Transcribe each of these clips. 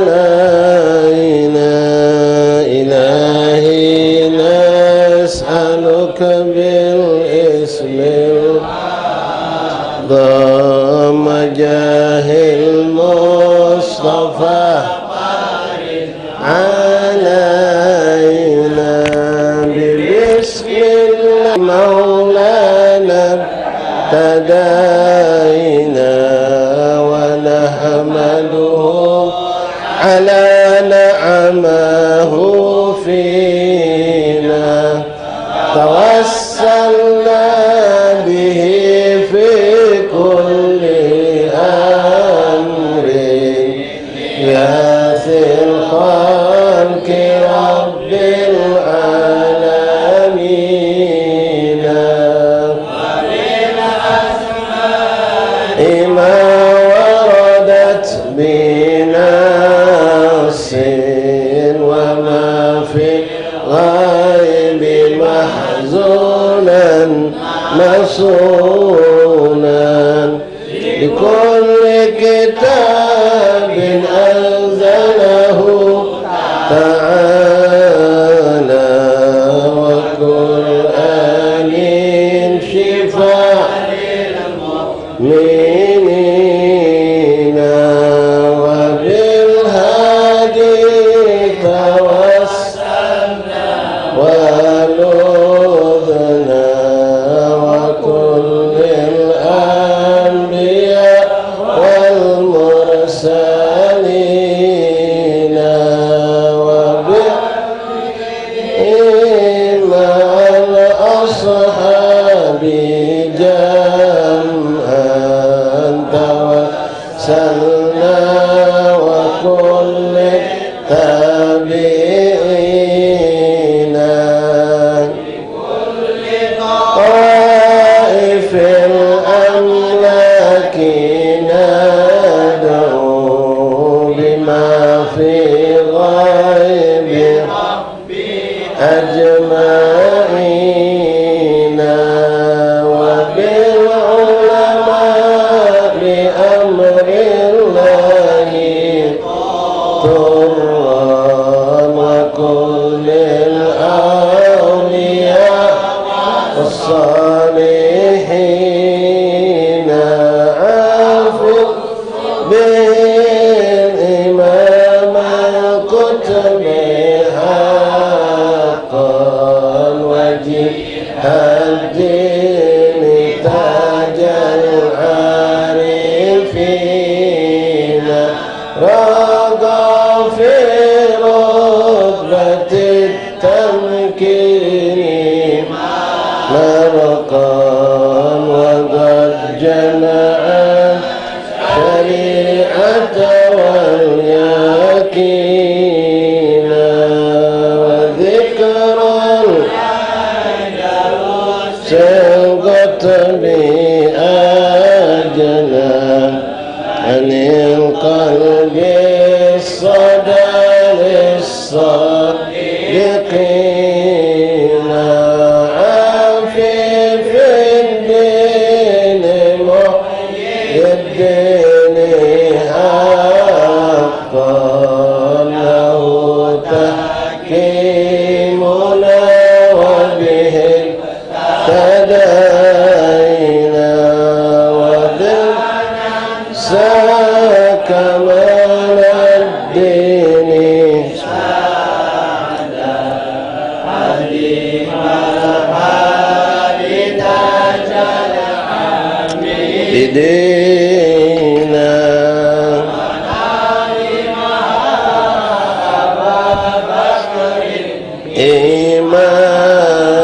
علينا إلهي نسألك بالاسم الأعظم جاه المصطفى علينا ببسم الله مولانا ابتدينا ونحمده على نعمه فينا توسلنا به في كل أمر ياسر الخلق رب العالمين وبالأسماء ما وردت بنص وما في الغيب محزونا مصونا لكل كتاب أنزله تعالى وقرآن شفاء للمؤمنين وبالهادي توسلنا ولذنا وكل الأنبياء والمرسلين وبمع الأصحاب جمعا توسلنا وكل تابعين طائف الأملاك ندعو بما في غيب أجمعين وبالعلماء بأمر الله طرا وكل الأولياء والصالحين عافظ بالإمام الكتب حقا وجه الدين تاج العارفين رقى في رتبة التمكين مرقا وقد جمع شريعة واليقين وذكرا سلقت بأجلا عن القلب الصدى للصادقين عفيف الدين محيي الدين حقا له تحكيمنا وبه اهتدينا وبالنسى كمال الدين بدينا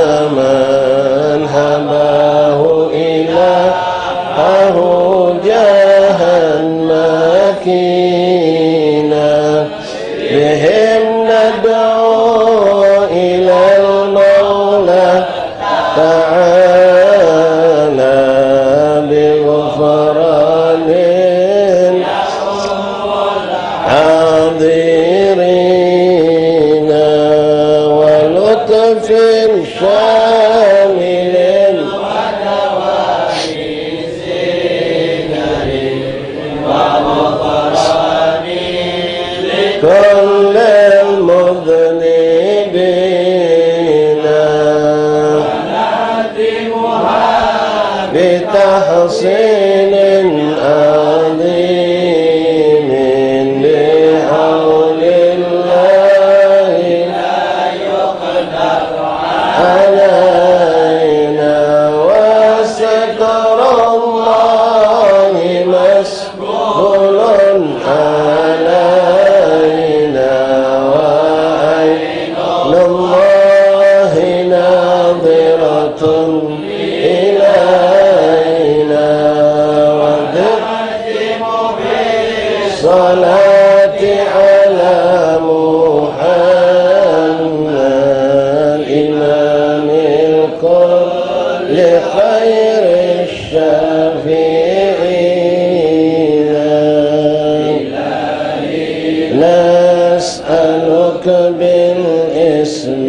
إماما هباه إلهه جاها مكينا بهم ندعو إلى المولى تعالى بغفران حاضرين ولطف شامل ودوام سنن ومغفرة الصلاة على محمد إمام الكل خير الشافعين نسألك بالاسم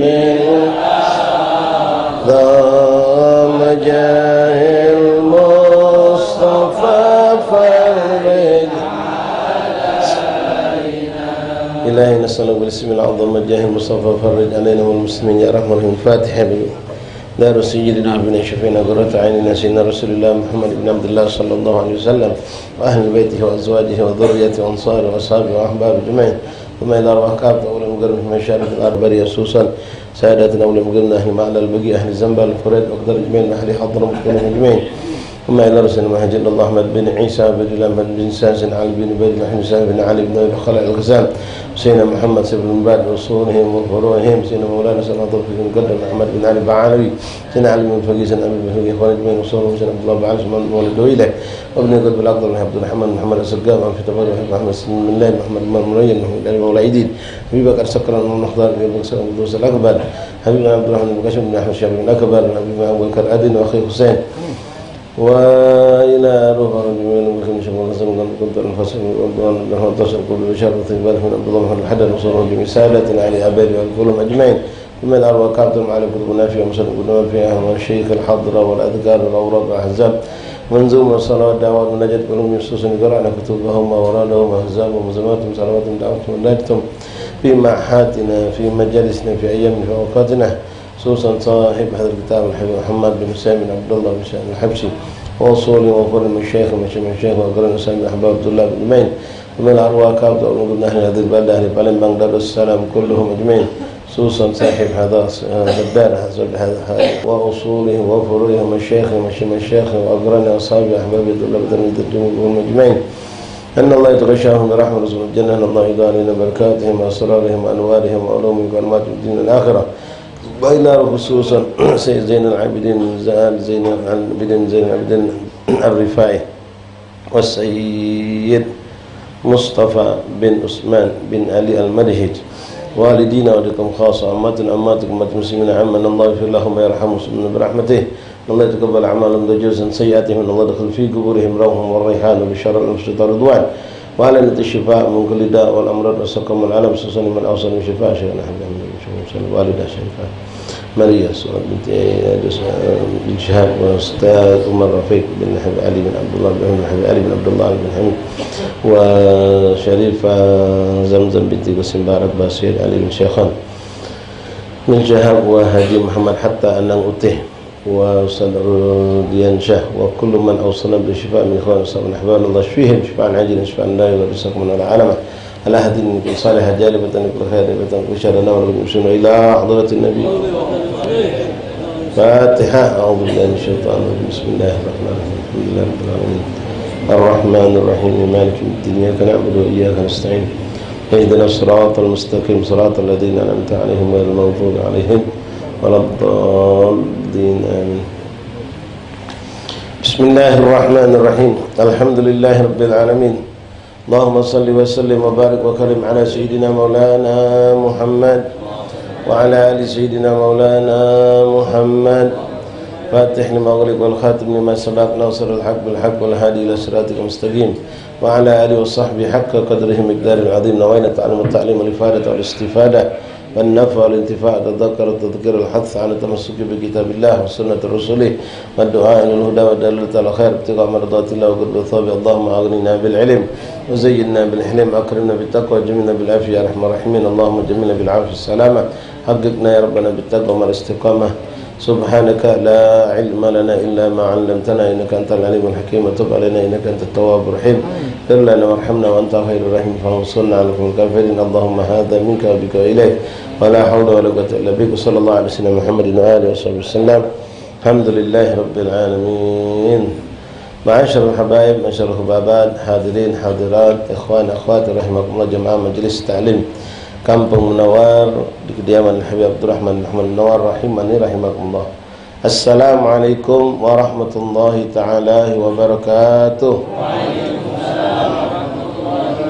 الأعظم جاه المصطفى فرج إلهي نسألك بالاسم الأعظم جاه المصطفى فرج علينا والمسلمين يا رحمن الرحيم. الفاتحة دار السجد ربنا شفينا قرة عيننا سيدنا رسول الله محمد بن عبد الله صلى الله عليه وسلم وأهل بيته وأزواجه وذريته وأنصاره وأصحابه وأحبابه أجمعين. ثم إلى أرواح كافة أولى المقرن في مشارف الأرض برية سوسن سادتنا أولى المقرن أهل معلى البقي أهل الزنبال الفريد وأقدر أجمعين أهل حضر مكتوب أجمعين. ثم إلى رسول المهاجر الله أحمد بن عيسى بن أحمد بن ساسن علي بن بيت بن حسين بن علي بن خلع الغزال سيدنا محمد سيد بن بعد وصولهم وفروعهم سيدنا مولانا سيدنا عبد الله بن قدر محمد بن علي بعلوي سيدنا علي بن فقيه سيدنا أبي بن إخوان أجمعين وصولهم سيدنا عبد الله بن علي مولد ويله وابن قطب الأقدر بن عبد الرحمن محمد السقاف في تبارك محمد بن الله محمد بن مريم محمد مولى عيدين حبيب بكر سكران بن مخدار بن بكر بن دوس الأكبر حبيب عبد الرحمن بن كشف بن أحمد الشعبي بن الأكبر حبيب أبو بكر أدين وأخي حسين وإلى روح الجميل المسلمين شكرا لكم كنت الفصل والدوان له تصل كل بشر وطيبات من عبد الله محمد الحدث وصوره بمسالة على أبابي والكلهم أجمعين ثم الأرواح كابتم على كتب نافية ومسلم قدام فيها والشيخ الحضرة والأذكار والأوراق والأحزاب منزوم والصلاة والدعوات والنجد كلهم يسوسون قرأنا كتبهم وورادهم وأحزاب ومزماتهم صلواتهم دعوتهم ونجدتم في معهاتنا في مجالسنا في أيامنا في أوقاتنا خصوصا صاحب هذا الكتاب الحبيب محمد بن حسين بن عبد الله بن سعيد الحبشي وصولي وفر المشايخ ومشايخ وقرن حسين بن أحباب عبد الله بن مين ومن الأرواح كابتن ونقول أهل هذه البلد أهل بالين بنغداد السلام كلهم أجمعين خصوصا صاحب هذا الدار هذا وأصوله وفروعه ومشايخ ومشايخ وأقرن أصحابه أحباب عبد الله بن الجميع أجمعين أن الله يتغشاهم برحمة رسول الجنة أن الله يدعى علينا بركاتهم وأسرارهم وأنوارهم وعلومهم وكلمات الدين الآخرة وإلى خصوصا سيد زين العابدين زين العابدين الرفاعي والسيد مصطفى بن عثمان بن علي المدهج والدينا ولكم خاصة أماتنا أماتكم المسلمين عامة أن الله يغفر لهم ويرحمهم برحمته أن الله يتقبل أعمالهم ويجوز سيئاتهم أن الله يدخل في قبورهم روحهم والريحان وبشر المشرط رضوان وعلى الشفاء من كل داء والأمراض والسقم والعالم خصوصا من أوصل من شفاء شيخنا حبيبنا والدة شريفة مريم سؤال بنت شهاب وأستاذ عمر رفيق بن علي بن عبد الله بن علي بن عبد الله بن حميد وشريفة زمزم بنت قسم بارك باسير علي بن شيخان من شهاب وهدي محمد حتى أن أتيه وصدر ديان شاه وكل من أوصلنا بالشفاء من إخوان وصحبه أحباب الله يشفيهم شفاء عاجلا شفاء لا يرزقكم من العالم على هدي من صالحة جالبة كل خير كل شر لنا ونمشون إلى حضرة النبي فاتحة أعوذ بالله من الشيطان الرجيم بسم الله الرحمن الرحيم الحمد لله رب العالمين الرحمن الرحيم مالك يوم الدين إياك نعبد وإياك نستعين اهدنا الصراط المستقيم صراط الذين أنعمت عليهم غير المغضوب عليهم ولا الضالين آمين. بسم الله الرحمن الرحيم الحمد لله رب العالمين اللهم صل وسلم وبارك وكرم على سيدنا مولانا محمد وعلى آل سيدنا مولانا محمد فاتح لما أغلق والخاتم لما سبق ناصر الحق بالحق والهادي إلى صراطك المستقيم وعلى آله وصحبه حق قدره مقدار العظيم نوينا تعلم التعليم والإفادة والاستفادة والنفع والانتفاع تذكر التذكير الحث على التمسك بكتاب الله وسنة رسوله والدعاء إلى الهدى والدلالة على خير ابتغاء مرضات الله وقرب ثوابه اللهم أغننا بالعلم وزينا بالحلم أكرمنا بالتقوى وجملنا بالعافية يا أرحم الراحمين اللهم جملنا بالعافية السلامة حققنا يا ربنا بالتقوى والاستقامة سبحانك لا علم لنا إلا ما علمتنا إنك أنت العليم الحكيم وتب علينا إنك أنت التواب الرحيم اغفر لنا وارحمنا وأنت خير الراحمين فانصرنا على القوم الكافرين اللهم هذا منك وبك وإليك ولا حول ولا قوة إلا بك صلى الله على سيدنا محمد وآله وصحبه وسلم الحمد لله رب العالمين. معاشر الحبايب معاشر الحبابات حاضرين حاضرات إخوان أخوات رحمكم الله جماعة مجلس التعليم Kampung Munawar di kediaman Habib Abdurrahman Munawar rahimani rahimakumullah. Assalamualaikum warahmatullahi taala wabarakatuh. Waalaikumsalam warahmatullahi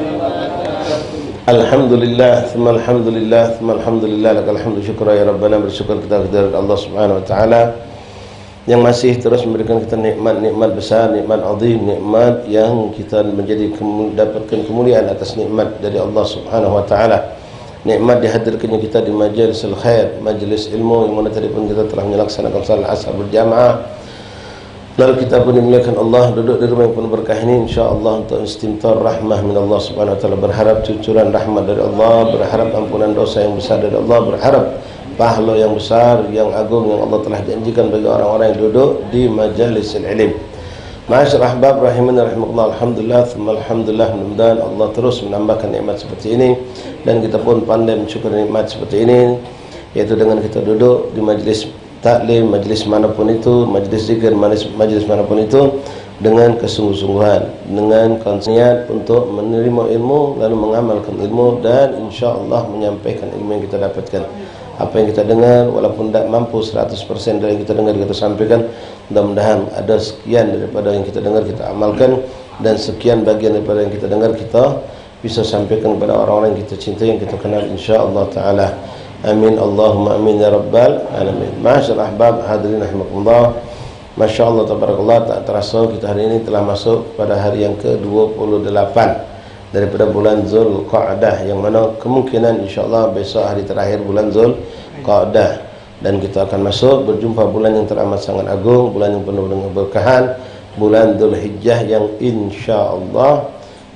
Alhamdulillah, thumma alhamdulillah, thumma alhamdulillah, lakal hamdu syukra ya Rabbana. Bersyukur kita kepada Allah Subhanahu wa taala yang masih terus memberikan kita nikmat-nikmat besar, nikmat azim, nikmat yang kita dapatkan kemuliaan atas nikmat dari Allah Subhanahu wa taala. Nikmat dihadirkannya kita di majlisul khair, majlis ilmu yang mana tadi pun kita telah melaksanakan salat asar berjamaah. Lalu kita pun dimuliakan Allah, duduk di rumah yang penuh berkah ini insya-Allah untuk istimtar rahmah min Allah Subhanahu wa taala, berharap cucuran rahmat dari Allah, berharap ampunan dosa yang besar dari Allah, berharap pahala yang besar, yang agung yang Allah telah janjikan bagi orang-orang yang duduk di majlis ilmu. Ma'asyiral ahbab rahimani rahimakumullah, alhamdulillah thumma alhamdulillah, mudah-mudahan Allah terus menambahkan nikmat seperti ini dan kita pun pandai mensyukuri nikmat seperti ini, yaitu dengan kita duduk di majlis taklim, majlis manapun itu, majlis zikir, majlis manapun itu, dengan kesungguh-sungguhan, dengan niat untuk menerima ilmu lalu mengamalkan ilmu dan insya-Allah menyampaikan ilmu yang kita dapatkan. Apa yang kita dengar walaupun tidak mampu 100% dari yang kita dengar kita sampaikan, mudah-mudahan ada sekian daripada yang kita dengar kita amalkan dan sekian bagian daripada yang kita dengar kita bisa sampaikan kepada orang-orang yang kita cintai, yang kita kenal insya-Allah taala. Amin Allahumma amin ya rabbal alamin. Ma'asyiral ahbab hadirin rahimakumullah, masyaallah tabarakallah, tak terasa kita hari ini telah masuk pada hari yang ke-28 daripada bulan Zulqa'dah, yang mana kemungkinan insya-Allah besok hari terakhir bulan Zulqa'dah dan kita akan masuk berjumpa bulan yang teramat sangat agung, bulan yang penuh dengan berkahan, bulan Dzulhijjah yang insya-Allah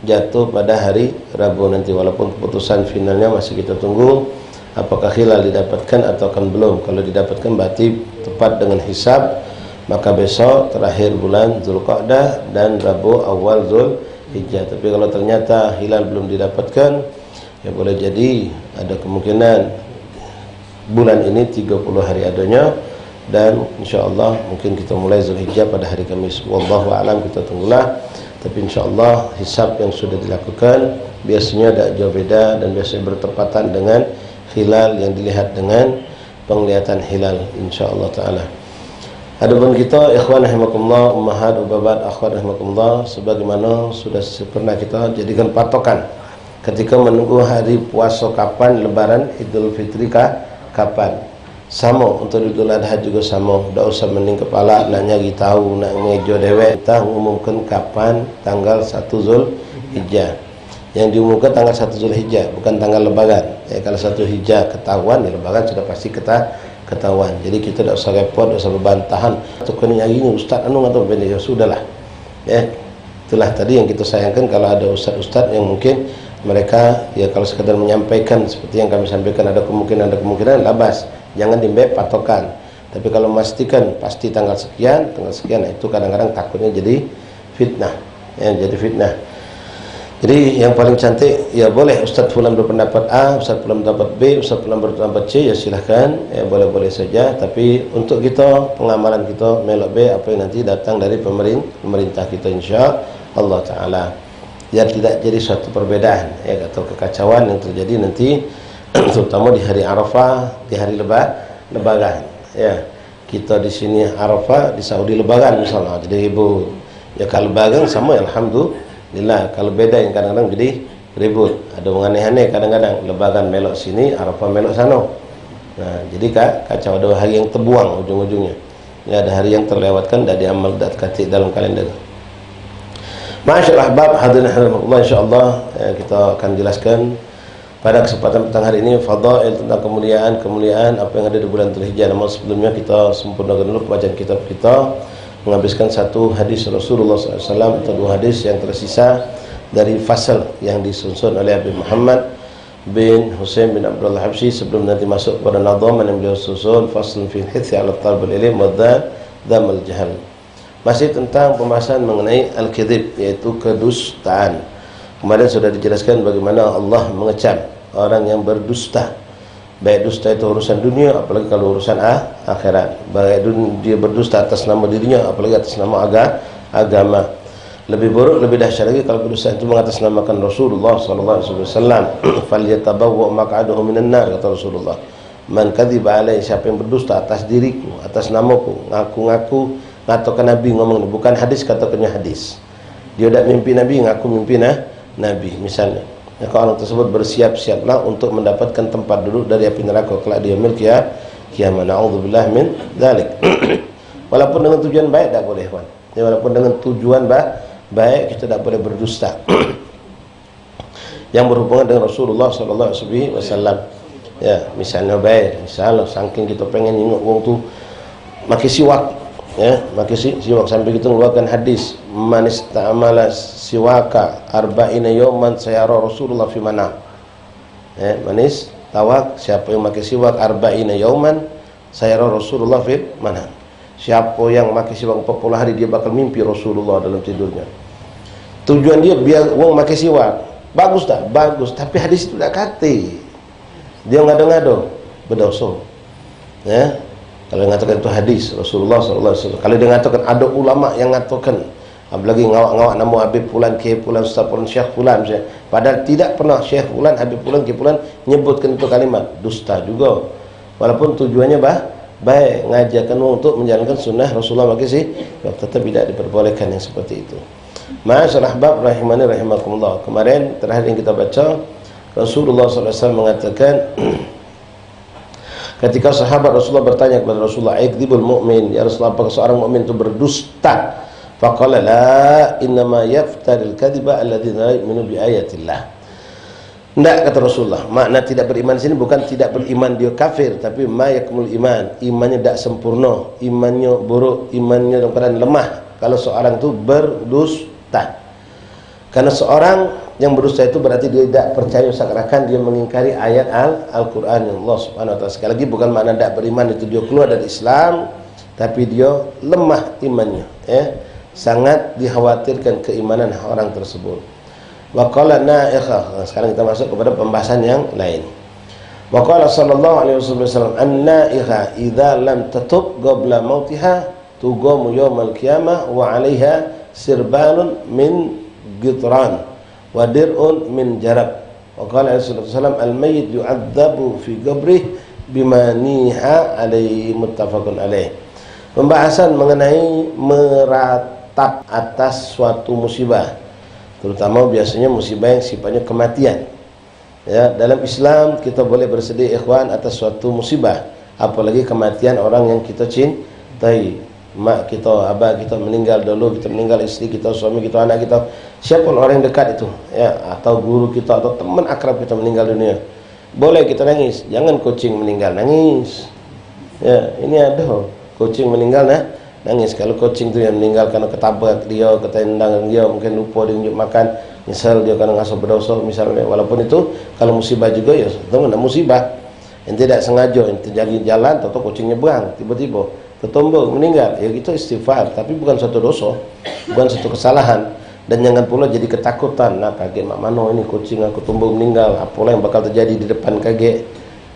jatuh pada hari Rabu nanti, walaupun keputusan finalnya masih kita tunggu apakah hilal didapatkan atau kan belum. Kalau didapatkan berarti tepat dengan hisab, maka besok terakhir bulan Zulqa'dah dan Rabu awal Zulhijjah. Tapi kalau ternyata hilal belum didapatkan, ya boleh jadi ada kemungkinan bulan ini 30 hari adanya dan insya-Allah mungkin kita mulai Zulhijjah pada hari Kamis. Wallahu a'lam, kita tunggulah. Tapi insya-Allah hisab yang sudah dilakukan biasanya ada jauh beda dan biasanya bertepatan dengan hilal yang dilihat dengan penglihatan hilal insya-Allah taala. Adapun kita ikhwan rahimakumullah, ummahat ubabat akhwat rahimakumullah, sebagaimana sudah pernah kita jadikan patokan ketika menunggu hari puasa kapan, lebaran Idul Fitri kapan, sama untuk Idul Adha juga sama. Tak usah mening kepala nak nyari tahu, nak ngejo dewek. Kita umumkan kapan, tanggal 1 Zulhijjah. Yang diumumkan tanggal 1 Zulhijjah, bukan tanggal lebaran. Kalau 1 Hijjah ketahuan, ya lebaran sudah pasti ketahuan. Jadi kita tak usah repot, tak usah berbantahan. Atau kena nyari ni ustaz anu atau benda, ya sudahlah. Itulah tadi yang kita sayangkan, kalau ada ustaz-ustaz yang mungkin mereka ya kalau sekadar menyampaikan seperti yang kami sampaikan, ada kemungkinan labas. Jangan dimbek patokan. Tapi kalau memastikan pasti tanggal sekian, itu kadang-kadang takutnya jadi fitnah. Jadi fitnah. Jadi yang paling cantik, ya boleh Ustaz fulan berpendapat A, Ustaz fulan berpendapat B, Ustaz fulan berpendapat C, ya silahkan, ya boleh-boleh saja. Tapi untuk kita, pengamalan kita melok B apa yang nanti datang dari pemerintah kita insya Allah taala, biar tidak jadi suatu perbedaan ya atau kekacauan yang terjadi nanti terutama di hari Arafah, di hari lebaran. Ya, kita di sini Arafah, di Saudi lebaran misalnya, jadi ribut. Ya kalau lebaran sama, alhamdulillah. Kalau beda yang kadang-kadang jadi ribut, ada orang aneh-aneh kadang-kadang, lebaran melok sini, Arafah melok sana. Nah, jadi kacau, ada hari yang terbuang ujung-ujungnya. Ya, ada hari yang terlewatkan, dah diamal, dah terkatik dalam kalender. Ma'asyiral ahbab hadirin rahimakumullah, insyaallah kita akan jelaskan pada kesempatan petang hari ini fadail tentang kemuliaan apa yang ada di bulan Dzulhijjah. Namun sebelumnya kita sempurnakan dulu bacaan kitab kita, menghabiskan satu hadis Rasulullah SAW atau dua hadis yang tersisa dari fasal yang disusun oleh Habib Muhammad bin Husain bin Abdullah Habsyi sebelum nanti masuk pada nadhaman yang beliau susun, fasl fi hithi ala talab al-ilm wa dzam al-jahl. Masih tentang pembahasan mengenai al-kadzib, yaitu kedustaan. Kemarin sudah dijelaskan bagaimana Allah mengecam orang yang berdusta. Baik dusta itu urusan dunia, apalagi kalau urusan akhirat. Baik dia berdusta atas nama dirinya, apalagi atas nama agama. Lebih buruk, lebih dahsyat lagi kalau kedustaan itu mengatasnamakan Rasulullah sallallahu alaihi wasallam. Falyatabawwa maq'adahu minan nar, kata Rasulullah. Man kadziba alai, siapa yang berdusta atas diriku, atas namaku, ngaku-ngaku ngatakan Nabi ngomong, bukan hadis katakannya hadis. Dia tak mimpi Nabi, ngaku mimpi Nabi misalnya. maka orang tersebut bersiap-siaplah untuk mendapatkan tempat duduk dari api neraka kelak di yaumil qiyamah. Na'udzubillah min dzalik. Walaupun dengan tujuan baik tak boleh, kawan. Ya, walaupun dengan tujuan baik kita tak boleh berdusta. Yang berhubungan dengan Rasulullah sallallahu alaihi wasallam. Ya, misalnya baik, misalnya saking kita pengen ingat wong tu maki siwak, ya, maki siwak sampai kita mengeluarkan hadis, man istamala siwaka arba'ina yawman sayara Rasulullah fi manam. Ya, manis tawak, siapa yang maki siwak arba'ina yawman sayara Rasulullah fi manam. Siapa yang maki siwak 40 hari dia bakal mimpi Rasulullah dalam tidurnya. Tujuan dia biar wong maki siwak. Bagus tak? Bagus. Tapi hadis itu tak kata. Dia ngado-ngado berdosa. Ya. Kalau mengatakan itu hadis Rasulullah sallallahu alaihi wasallam. Kalau dia mengatakan ada ulama yang mengatakan, apalagi ngawak-ngawak nama Habib Fulan, Kiai Fulan, Ustaz Fulan, Syekh Fulan misalnya. Padahal tidak pernah Syekh Fulan, Habib Fulan, Kiai Fulan menyebutkan itu kalimat. Dusta juga. Walaupun tujuannya baik, ngajarkan untuk menjalankan sunnah Rasulullah makisi, tetap tidak diperbolehkan yang seperti itu. Ma'asyiral ahbab rahimani rahimakumullah. Kemarin terakhir yang kita baca, Rasulullah SAW mengatakan ketika sahabat Rasulullah bertanya kepada Rasulullah, "Aikdzibul mu'min, ya Rasulullah, apakah seorang mukmin itu berdusta?" Faqala la, innama yaftaril kadhiba alladzi la yu'minu bi ayatillah. Tidak, kata Rasulullah. Makna tidak beriman di sini bukan tidak beriman dia kafir, tapi ma yakmul iman, imannya tidak sempurna, imannya buruk, imannya dalam keadaan lemah kalau seorang itu berdusta. Karena seorang yang berdusta itu berarti dia tidak percaya, seakan-akan dia mengingkari ayat Al-Quran yang Allah Subhanahu wa ta'ala. Sekali lagi bukan makna tidak beriman itu dia keluar dari Islam, tapi dia lemah imannya, ya. Sangat dikhawatirkan keimanan orang tersebut. Wa qala na'ikhah. Sekarang kita masuk kepada pembahasan yang lain. Wa qala sallallahu alaihi wasallam, an-na'ikhah idza lam tatub qabla mautiha tuqamu yaumal qiyamah wa 'alaiha sirbalun min gitran wa dir'un min jarab. Wa qala sallallahu alaihi wasallam, al-mayyit yu'adzabu fi qabrih bima niha alaihi, muttafaqun alaih. Pembahasan mengenai meratap atas suatu musibah, terutama biasanya musibah yang sifatnya kematian. Ya, dalam Islam kita boleh bersedih ikhwan atas suatu musibah, apalagi kematian orang yang kita cintai. Mak kita, abah kita meninggal dulu, kita meninggal, istri kita, suami kita, anak kita, siapapun orang yang dekat itu, ya, atau guru kita atau teman akrab kita meninggal dunia, boleh kita nangis. Jangan kucing meninggal nangis. Ya, ini ada kucing meninggal nangis. Kalau kucing itu yang meninggal karena ketabrak dia, ketendang dia, mungkin lupa dia tunjuk makan, misal dia karena ngasuh berdosa misalnya, walaupun itu kalau musibah juga ya, itu mana musibah yang tidak sengaja, yang terjadi jalan atau kucing nyebrang tiba-tiba tertumbuk meninggal, ya itu istighfar, tapi bukan suatu dosa, bukan suatu kesalahan. Dan jangan pula jadi ketakutan, nah kaget mak mano ini kucing aku tumbuk meninggal, apalah yang bakal terjadi di depan, kaget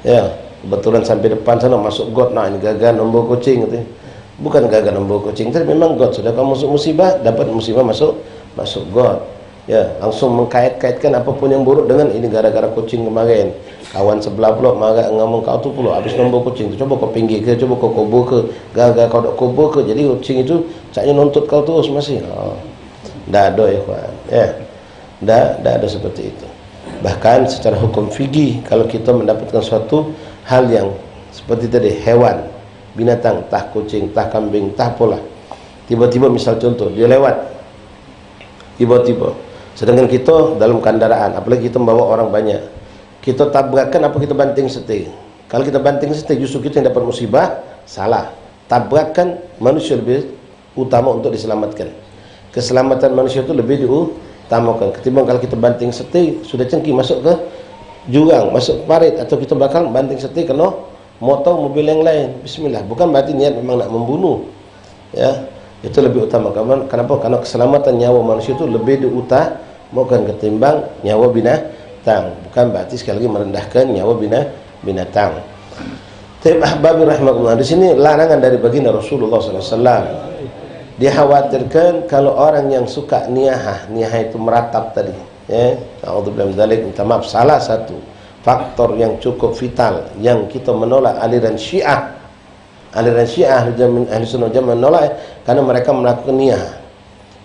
ya, kebetulan sampai depan sana masuk got, nah ini gagal nombor kucing gitu. Bukan gagal nombor kucing, tapi memang got, sudah kamu masuk musibah, dapat musibah masuk got, ya, langsung mengkait-kaitkan apapun yang buruk dengan ini gara-gara kucing kemarin. Kawan sebelah pula marah ngomong kau tu pula habis nombor kucing tu, coba kau pinggir ke, coba kau kubur ke, gara-gara kau dok kubur ke, jadi kucing itu caknya nuntut kau terus masih. Dah ada ya kawan, ya, dah ada seperti itu. Bahkan secara hukum fikih, kalau kita mendapatkan suatu hal yang seperti tadi, hewan, binatang, tah kucing, tah kambing, tah pola, tiba-tiba misal contoh dia lewat tiba-tiba, sedangkan kita dalam kendaraan, apalagi kita membawa orang banyak, kita tabrakan apa kita banting setir. Kalau kita banting setir justru kita yang dapat musibah, salah. Tabrakan manusia lebih utama untuk diselamatkan. Keselamatan manusia itu lebih diutamakan ketimbang kalau kita banting setir sudah cengki masuk ke jurang, masuk parit, atau kita bakal banting setir kena motor mobil yang lain. Bismillah, bukan berarti niat memang nak membunuh, ya, itu lebih utama. Kenapa? Karena keselamatan nyawa manusia itu lebih diutamakan ketimbang nyawa binatang. Bukan berarti sekali lagi merendahkan nyawa binatang. Tapi ahbabi rahimakumullah, di sini larangan dari baginda Rasulullah SAW. Dikhawatirkan kalau orang yang suka niyahah itu meratap tadi, ya, a'udzubillahi min dzalik, minta maaf, salah satu faktor yang cukup vital yang kita menolak aliran Syiah ahli sunnah jamaah menolak, karena mereka melakukan niyah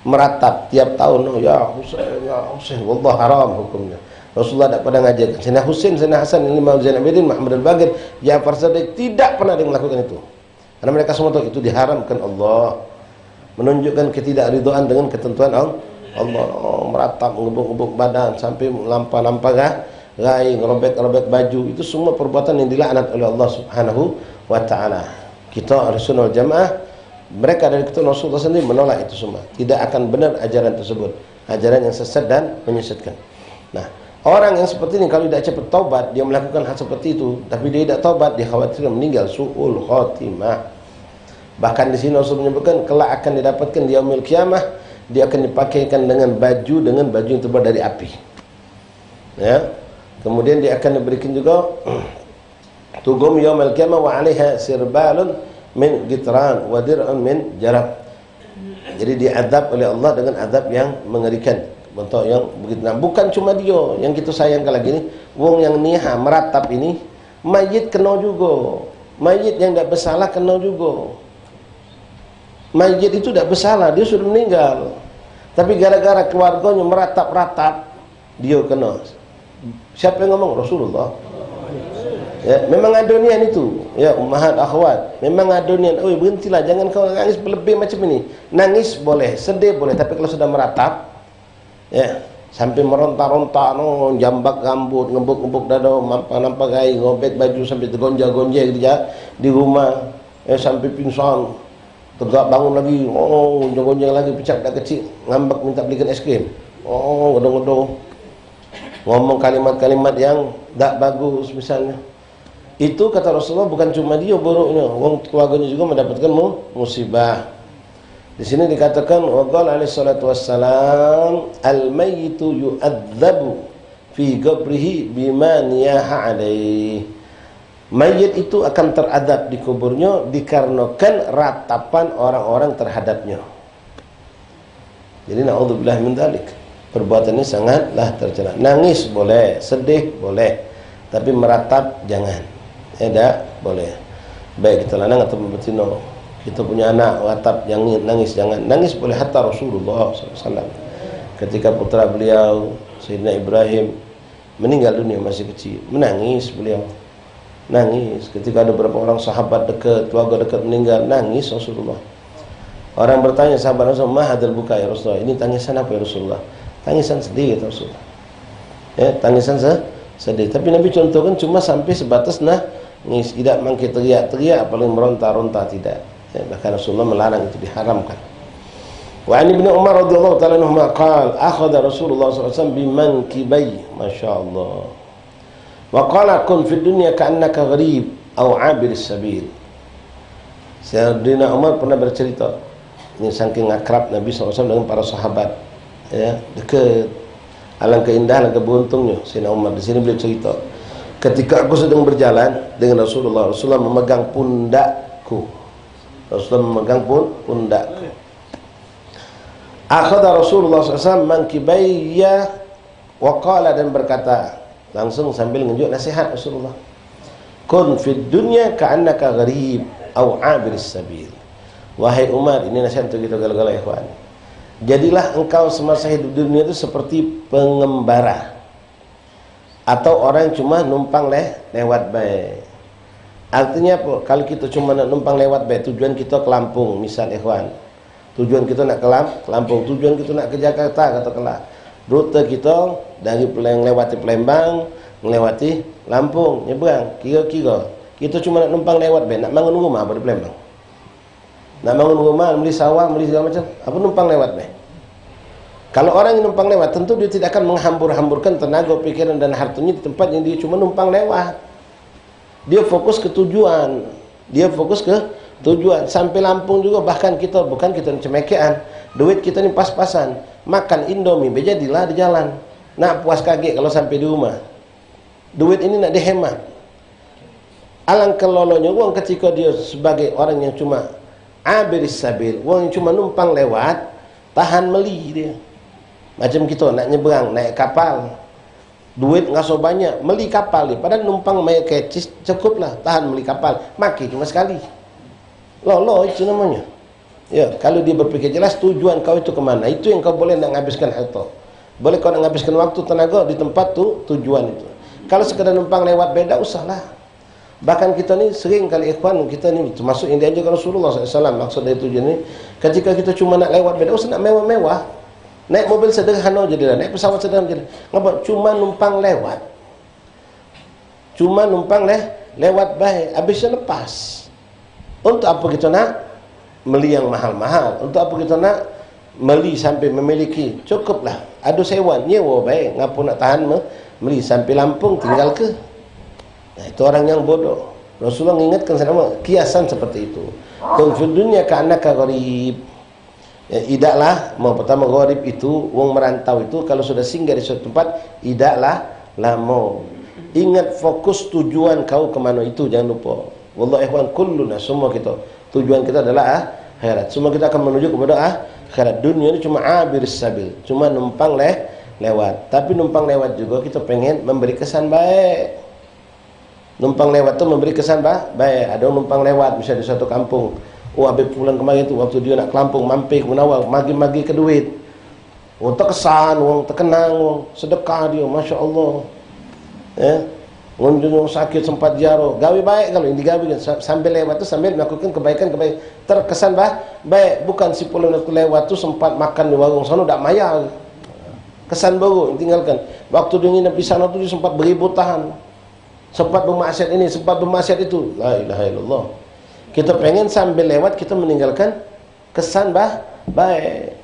meratap tiap tahun, ya Husain wallah haram hukumnya. Rasulullah tak pernah ngajarkan. Sayyidina Husain, Sayyidina Hasan, Imam Zainal Abidin, Muhammad Al-Baqir, Ja'far Shadiq tidak pernah ada yang melakukan itu. Karena mereka semua tahu itu diharamkan Allah. Menunjukkan ketidakridhaan dengan ketentuan Allah. Meratap, ngebuk-ngebuk badan sampai lampah-lampah gai, ngerobek-ngerobek baju, itu semua perbuatan yang dilaknat oleh Allah Subhanahu wa taala. Kita Ahlussunnah wal Jamaah, mereka dari keturunan Rasulullah sendiri menolak itu semua. Tidak akan benar ajaran tersebut. Ajaran yang sesat dan menyesatkan. Nah, orang yang seperti ini kalau tidak cepat taubat, dia melakukan hal seperti itu, tapi dia tidak taubat, dia khawatir meninggal su'ul khotimah. Bahkan di sini Rasul menyebutkan kelak akan didapatkan di yaumil qiyamah, dia akan dipakaikan dengan baju yang terbuat dari api. Ya. Kemudian dia akan diberikan juga tugum yaumil qiyamah wa 'alaiha sirbalun min gitran wa dir'un min jarab. Jadi diazab oleh Allah dengan azab yang mengerikan, bentuk yang begitu. Nah, bukan cuma dia yang kita sayangkan lagi ni, wong yang niha meratap ini, mayit kena juga. Mayit yang tidak bersalah kena juga. Mayit itu tidak bersalah, dia sudah meninggal. Tapi gara-gara keluarganya meratap-ratap, dia kena. Siapa yang ngomong? Rasulullah. Ya, memang ada niat itu. Ya, ummahat akhwat, memang ada niat. Oh, berhentilah, jangan kau nangis berlebih macam ini. Nangis boleh, sedih boleh, tapi kalau sudah meratap, ya, sampai meronta-ronta, no, jambak rambut, ngebuk-ngebuk dada, nampak gai, ngobek baju sampai tergonjang-gonjang di rumah, sampai pingsan. Tegak bangun lagi, gonjang-gonjang lagi, pecah dak kecil, ngambek minta belikan es krim. Gedong-gedong. Ngomong kalimat-kalimat yang tak bagus misalnya. Itu kata Rasulullah bukan cuma dia buruknya, wong keluarganya juga mendapatkan musibah. Di sini dikatakan waqala alaihi salatu wassalam al-mayyitu yu'adzabu fi qabrihi bima niyaha alaihi. Mayit itu akan teradab di kuburnya dikarenakan ratapan orang-orang terhadapnya. Jadi na'udzubillah min dzalik. Perbuatan ini sangatlah tercela. Nangis boleh, sedih boleh, tapi meratap jangan. Tidak boleh. Baik kita lanang atau betina. Kita punya anak ratap jangan, nangis jangan. Nangis boleh. Hatta Rasulullah SAW ketika putra beliau Sayyidina Ibrahim meninggal dunia masih kecil, menangis beliau. Nangis. Ketika ada beberapa orang sahabat dekat, keluarga dekat meninggal, nangis Rasulullah. Orang bertanya sahabat Rasulullah, "Ma hadzal buka ya Rasulullah?" Ini tangisan apa ya Rasulullah? Tangisan sedih ya Rasulullah. Ya, tangisan sedih. Tapi Nabi contohkan cuma sampai sebatas nangis, tidak mangke teriak-teriak, apalagi meronta-ronta, tidak. Ya, bahkan Rasulullah melarang, itu diharamkan. Wa an Ibnu Umar radhiyallahu ta'ala anhuma qala akhadha Rasulullah sallallahu alaihi wasallam bimankibai, masyaallah. Wa qala kun fid dunya ka'annaka gharib aw 'abiris sabil. Sayyidina Umar pernah bercerita, ini saking akrab Nabi SAW dengan para sahabat, ya, dekat. Alangkah indah, alangkah beruntungnya Sayyidina Umar. Di sini beliau cerita, ketika aku sedang berjalan dengan Rasulullah, Rasulullah memegang pundakku. Rasulullah memegang pundakku. Akhadha Rasulullah SAW mankibayya wa qala, dan berkata, langsung sambil menunjuk nasihat Rasulullah, kun fid dunya ka'annaka gharib aw 'abiris sabil. Wahai Umar, ini nasihat untuk kita galau-galau ikhwan. Jadilah engkau semasa hidup dunia itu seperti pengembara atau orang yang cuma numpang lewat baik. Artinya apa? Kalau kita cuma nak numpang lewat baik, tujuan kita ke Lampung misal ikhwan. Tujuan kita nak ke Lampung, tujuan kita nak ke Jakarta katakanlah. Rute kita dari melewati Palembang, melewati Lampung, nyebrang, kira-kira kita cuma nak numpang lewat baik, nak bangun rumah pada Palembang. Nak bangun rumah, beli sawah, beli segala macam, apa numpang lewat baik. Kalau orang yang numpang lewat, tentu dia tidak akan menghambur-hamburkan tenaga, pikiran dan hartanya di tempat yang dia cuma numpang lewat. Dia fokus ke tujuan. Sampai Lampung juga, bahkan kita bukan kita cemekean, duit kita ni pas-pasan, makan Indomie bejadilah di jalan. Nak puas kaget kalau sampai di rumah. Duit ini nak dihemat. Alangkah lolonya uang ketika dia sebagai orang yang cuma abiris sabil, uang yang cuma numpang lewat, tahan meli dia. Macam kita nak nyebrang, naik kapal, duit nggak so banyak, meli kapal dia. Padahal numpang main kecis cukuplah, tahan meli kapal, maki cuma sekali. Lolo itu namanya. Ya, kalau dia berpikir jelas tujuan kau itu kemana, itu yang kau boleh nak habiskan harta. Boleh kau nak menghabiskan waktu, tenaga di tempat tu tujuan itu. Kalau sekadar numpang lewat beda, usahlah. Bahkan kita ni sering kali ikhwan, kita ni termasuk yang diajarkan Rasulullah SAW. Maksud dari tujuan ni, ketika kita cuma nak lewat beda, usah nak mewah-mewah. Naik mobil sederhana je dia, naik pesawat sederhana je dia. Ngapa? Cuma numpang lewat. Cuma numpang lewat baik, habisnya lepas. Untuk apa kita nak beli yang mahal-mahal? Untuk apa kita nak beli sampai memiliki? Cukuplah. Ada sewa, nyewa baik. Ngapa nak tahan beli sampai Lampung tinggal ke? Nah, itu orang yang bodoh. Rasulullah mengingatkan sama kiasan seperti itu. Kun fid dunya ka'annaka gharib. Ya, idaklah, pertama gharib itu, wong merantau itu kalau sudah singgah di suatu tempat, idaklah lama. Ingat fokus tujuan kau kemana itu, jangan lupa. Wallah ikhwan, kulluna, semua kita, tujuan kita adalah akhirat. Semua kita akan menuju kepada akhirat. Dunia ini cuma abir sabil, cuma numpang lewat. Tapi numpang lewat juga kita pengen memberi kesan baik. Numpang lewat tu memberi kesan baik. Ada numpang lewat misalnya di suatu kampung. Oh, habis pulang kemarin tu waktu dia nak ke Lampung, mampir ke Menawar, magi-magi ke duit. Oh, terkesan, wong terkenang, wong sedekah dia, Masya Allah. Ya, wong sakit sempat ziarah, gawe baik kalau ini gawe sambil lewat tu sambil melakukan kebaikan terkesan baik. Bukan si pulang aku lewat tu sempat makan di warung sana dak maya. Kesan baru tinggalkan. Waktu dia nginep di sana tu dia sempat beribu tahan. Sempat bermaksiat ini, sempat bermaksiat itu. La ilaha illallah. Kita pengen sambil lewat kita meninggalkan kesan baik.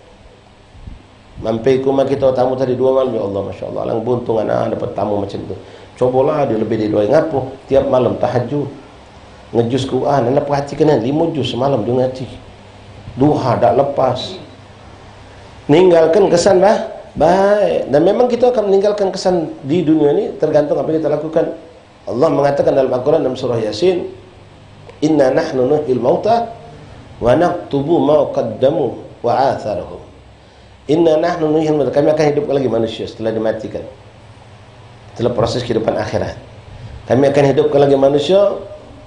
Mampir ke rumah kita tamu tadi 2 malam, ya Allah, Masya Allah, lang buntung anak dapat tamu macam tu. Cobalah dia lebih dari 2. Ngapo? Tiap malam tahajud, ngejus Quran, anda perhatikan 5 juz semalam dia ngaji. Duha tak lepas. Ninggalkan kesan baik. Dan memang kita akan meninggalkan kesan di dunia ini tergantung apa yang kita lakukan. Allah mengatakan dalam Al-Quran dalam surah Yasin, inna nahnu nuhyil mauta wa naktubu ma qaddamu wa atharuhum. Inna nahnu nuhyil mauta, kami akan hidupkan lagi manusia setelah dimatikan, setelah proses kehidupan akhirat. Kami akan hidupkan lagi manusia.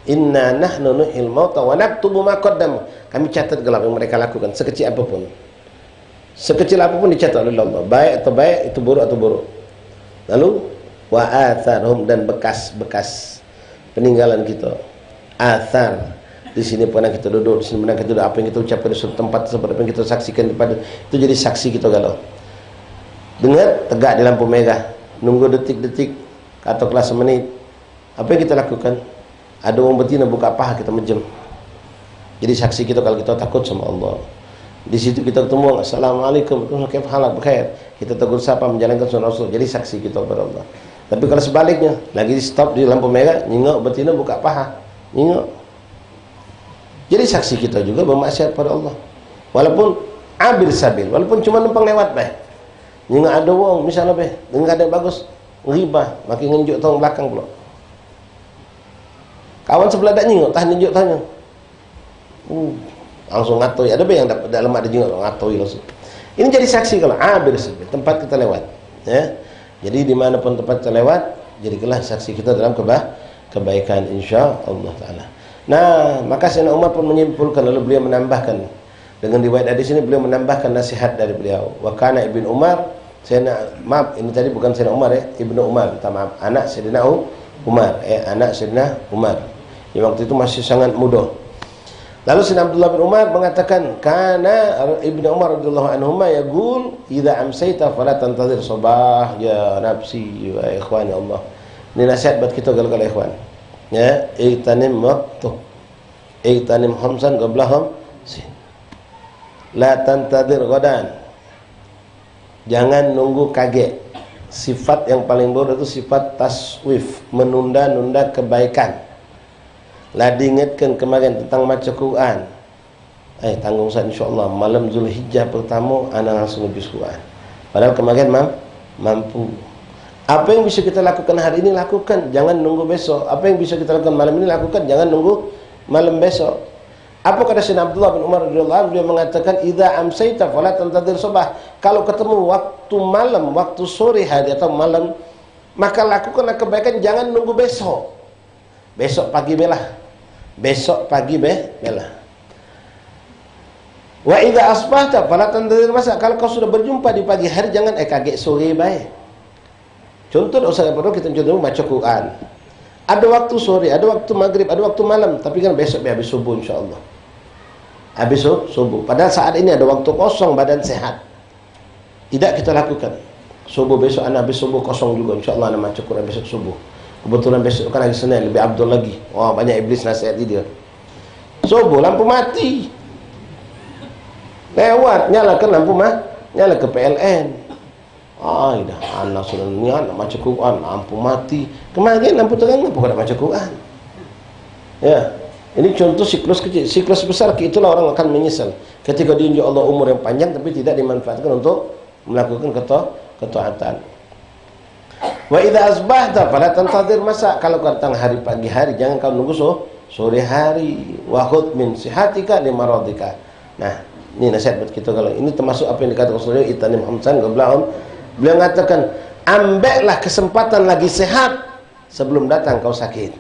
Inna nahnu nuhyil mauta wa naktubu ma qaddamu, kami catat gelap yang mereka lakukan sekecil apapun. Sekecil apapun dicatat oleh Allah, baik atau baik, itu buruk atau buruk. Lalu wa atharuhum, dan bekas-bekas peninggalan kita. Athar, di sini pernah kita duduk, di sini pernah kita duduk, apa yang kita ucapkan di suatu tempat, seperti apa yang kita saksikan pada itu jadi saksi kita galau. Dengar tegak di lampu merah, nunggu detik-detik atau kelas semenit, apa yang kita lakukan? Ada orang betina buka paha, kita menjem. Jadi saksi kita kalau kita takut sama Allah. Di situ kita ketemu, assalamualaikum, khair. Kita tegur sapa, menjalankan sunnah Rasul. Jadi saksi kita kepada Allah. Tapi kalau sebaliknya, lagi di stop di lampu merah, nyingok betina buka paha, nyingok. Jadi saksi kita juga bermaksiat pada Allah. Walaupun abir sabil, walaupun cuma numpang lewat baik. Nyingok ada wong, misalnya baik, dengar ada bagus, ngibah, makin ngenjuk tong belakang pula. Kawan sebelah tak nyingok, tahan ngenjuk tanya. Langsung ngatoi. Ada yang dalam ada juga ngatoi langsung. Ini jadi saksi kalau abir sabil, tempat kita lewat. Ya. Jadi dimanapun tempat kita lewat, jadikanlah saksi kita dalam kebaikan insya Allah Taala. Nah, maka Sayyidina Umar pun menyimpulkan, lalu beliau menambahkan dengan riwayat hadis ini, beliau menambahkan nasihat dari beliau. Wa kana Ibnu Umar, maaf ini tadi bukan Sayyidina Umar ya, Ibnu Umar, minta maaf, anak Sayyidina Umar, anak Sayyidina Umar. Yang waktu itu masih sangat muda. Lalu Sayyidina Abdullah bin Umar mengatakan, kana Ibnu Umar radhiyallahu anhuma yaqul, idza amsayta fala tantazir sabah ya nafsi wa ikhwani Allah. Ini nasihat buat kita gal-gal ikhwan. Ya, itanim waktu, itanim khamsan qabla khamsin, la tantadir ghadan. Jangan nunggu kaget. Sifat yang paling buruk itu sifat taswif, menunda-nunda kebaikan. Lah diingatkan kemarin tentang baca Quran. Tanggung saya insyaAllah malam Zulhijjah pertama anak langsung habis Quran. Padahal kemarin mampu. Apa yang bisa kita lakukan hari ini lakukan, jangan nunggu besok. Apa yang bisa kita lakukan malam ini lakukan, jangan nunggu malam besok. Apa kata Sayyidina Abdullah bin Umar radhiyallahu anhu, dia mengatakan idza amsayta fala tantadir sabah. Kalau ketemu waktu malam, waktu sore hari atau malam, maka lakukanlah kebaikan, jangan nunggu besok. Besok pagi belah. Besok pagi belah. Wa idza asbahta fala tantazir masa. Kalau kau sudah berjumpa di pagi hari, jangan kaget sore baik. Contoh usah perlu kita contoh baca Quran. Ada waktu sore, ada waktu maghrib, ada waktu malam, tapi kan besok habis subuh insyaallah. Habis subuh. Padahal saat ini ada waktu kosong, badan sehat. Tidak kita lakukan. Subuh besok anak habis subuh kosong juga insyaallah anak baca Quran besok subuh. Kebetulan besok kan hari Senin, lebih abdul lagi. Wah, banyak iblis nasihati dia. Subuh lampu mati. Lewat, nyalakan lampu nyala ke PLN. Dah, anak sudah niat nak baca Quran, lampu mati. Kemarin lampu terang, kenapa kau nak baca Quran? Ya, ini contoh siklus kecil. Siklus besar, itulah orang akan menyesal. Ketika diunjuk Allah umur yang panjang, tapi tidak dimanfaatkan untuk melakukan ketaatan. Wa idza asbahta fala tantazir masa. Kalau kau datang hari pagi hari, jangan kau nunggu sore hari. Wa khudh min sihatika li maradika. Nah, ini nasihat buat kita. Kalau ini termasuk apa yang dikatakan Rasulullah Itanim Hamsan Goblaun. Beliau mengatakan, ambillah kesempatan lagi sehat sebelum datang kau sakit.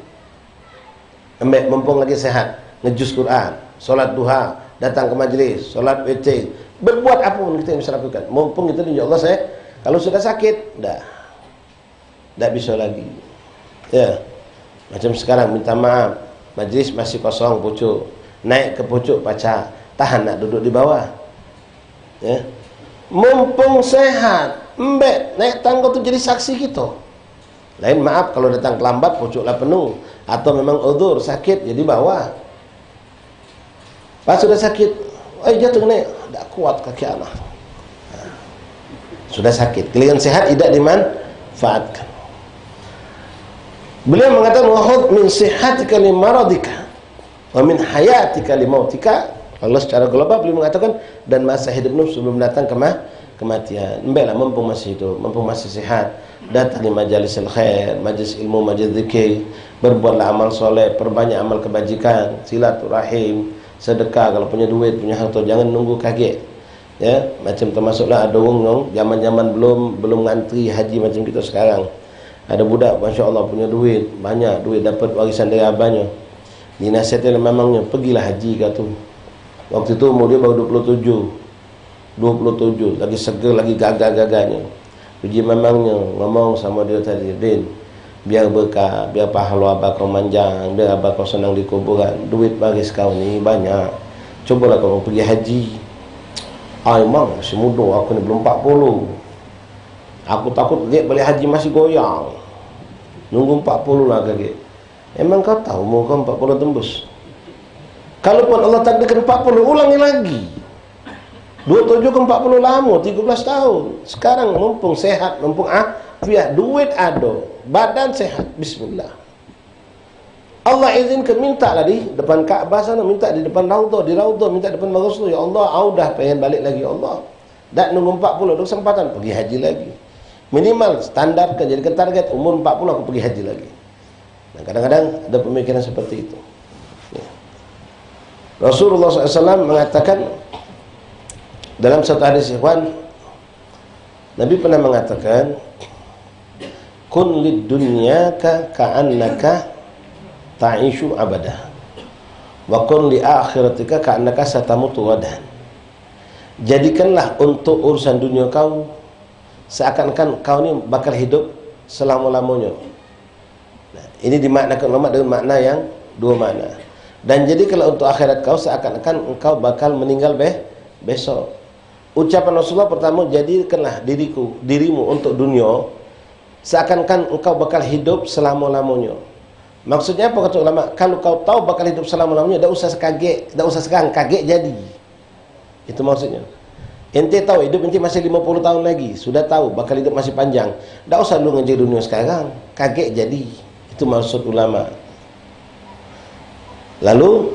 Ambil mumpung lagi sehat, ngejus Quran, solat duha, datang ke majlis, solat witir, berbuat apa pun kita bisa lakukan. Mumpung kita insya Allah kalau sudah sakit, dah bisa lagi. Ya, macam sekarang minta maaf, majlis masih kosong pucuk, naik ke pucuk baca, tahan nak duduk di bawah. Ya, mumpung sehat. Mbak, naik tangga tu jadi saksi kita. Lain maaf kalau datang terlambat, pucuklah penuh. Atau memang udzur, sakit, jadi bawah. Pas sudah sakit, jatuh naik, tak kuat kaki anak. Sudah sakit, kalian sehat, tidak dimanfaatkan. Beliau mengatakan, wahud min sihatika li maradika, wa min hayatika li mautika. Allah secara global beliau mengatakan, dan masa hidupmu sebelum datang kematian. Baiklah, mumpung masih hidup, mumpung masih sehat, datang di majalis khair, majlis ilmu, majlis zikir, berbuatlah amal soleh, perbanyak amal kebajikan, silaturahim, sedekah kalau punya duit, punya harta, jangan nunggu kaget. Ya, macam termasuklah ada orang zaman-zaman belum ngantri haji macam kita sekarang. Ada budak masya-Allah punya duit, banyak duit, dapat warisan dari abahnya. Dinasihatkan memangnya pergilah haji kata tu. Waktu itu umur dia baru 27, lagi seger, lagi gagah-gagahnya. Uji memangnya ngomong sama dia tadi, Din, biar berkah, biar pahala abah kau manjang, biar abah kau senang di kuburan, duit baris kau ni banyak, cobalah kau pergi haji. Emang masih muda, aku ni belum 40, aku takut dia balik haji masih goyang, nunggu 40 lah kaget. Emang kau tahu umur kau 40 tembus? Kalaupun Allah takdirkan 40, ulangi lagi. 27 ke 40 lama, 13 tahun. Sekarang mumpung sehat, mumpung afiat, duit ada, badan sehat, bismillah. Allah izinkan, minta lah di depan Kaabah sana, minta di depan Raudhah, di Raudhah, minta di depan Rasul. Ya Allah, dah pengen balik lagi, ya Allah. Tak nunggu 40, ada kesempatan, pergi haji lagi. Minimal, standarkan, jadikan target, umur 40 aku pergi haji lagi. Nah, kadang-kadang ada pemikiran seperti itu. Ya. Rasulullah SAW mengatakan, dalam satu hadis ikhwan, Nabi pernah mengatakan, kun lid dunyaka ka'annaka ta'ishu abada, wa kun li akhiratika ka'annaka satamutu wadan. Jadikanlah untuk urusan dunia kau seakan-akan kau ni bakal hidup selama-lamanya. Nah, ini dimaknakan ulama dengan makna yang dua makna. Dan jadi kalau untuk akhirat kau seakan-akan engkau bakal meninggal besok. Ucapan Rasulullah pertama, jadikanlah dirimu untuk dunia seakan-akan engkau bakal hidup selama-lamanya. Maksudnya apa kata ulama? Kalau kau tahu bakal hidup selama-lamanya, tak usah kaget, tak usah sekarang kaget jadi. Itu maksudnya. Ente tahu hidup ente masih 50 tahun lagi, sudah tahu bakal hidup masih panjang. Tak usah lu ngejar dunia sekarang, kaget jadi. Itu maksud ulama. Lalu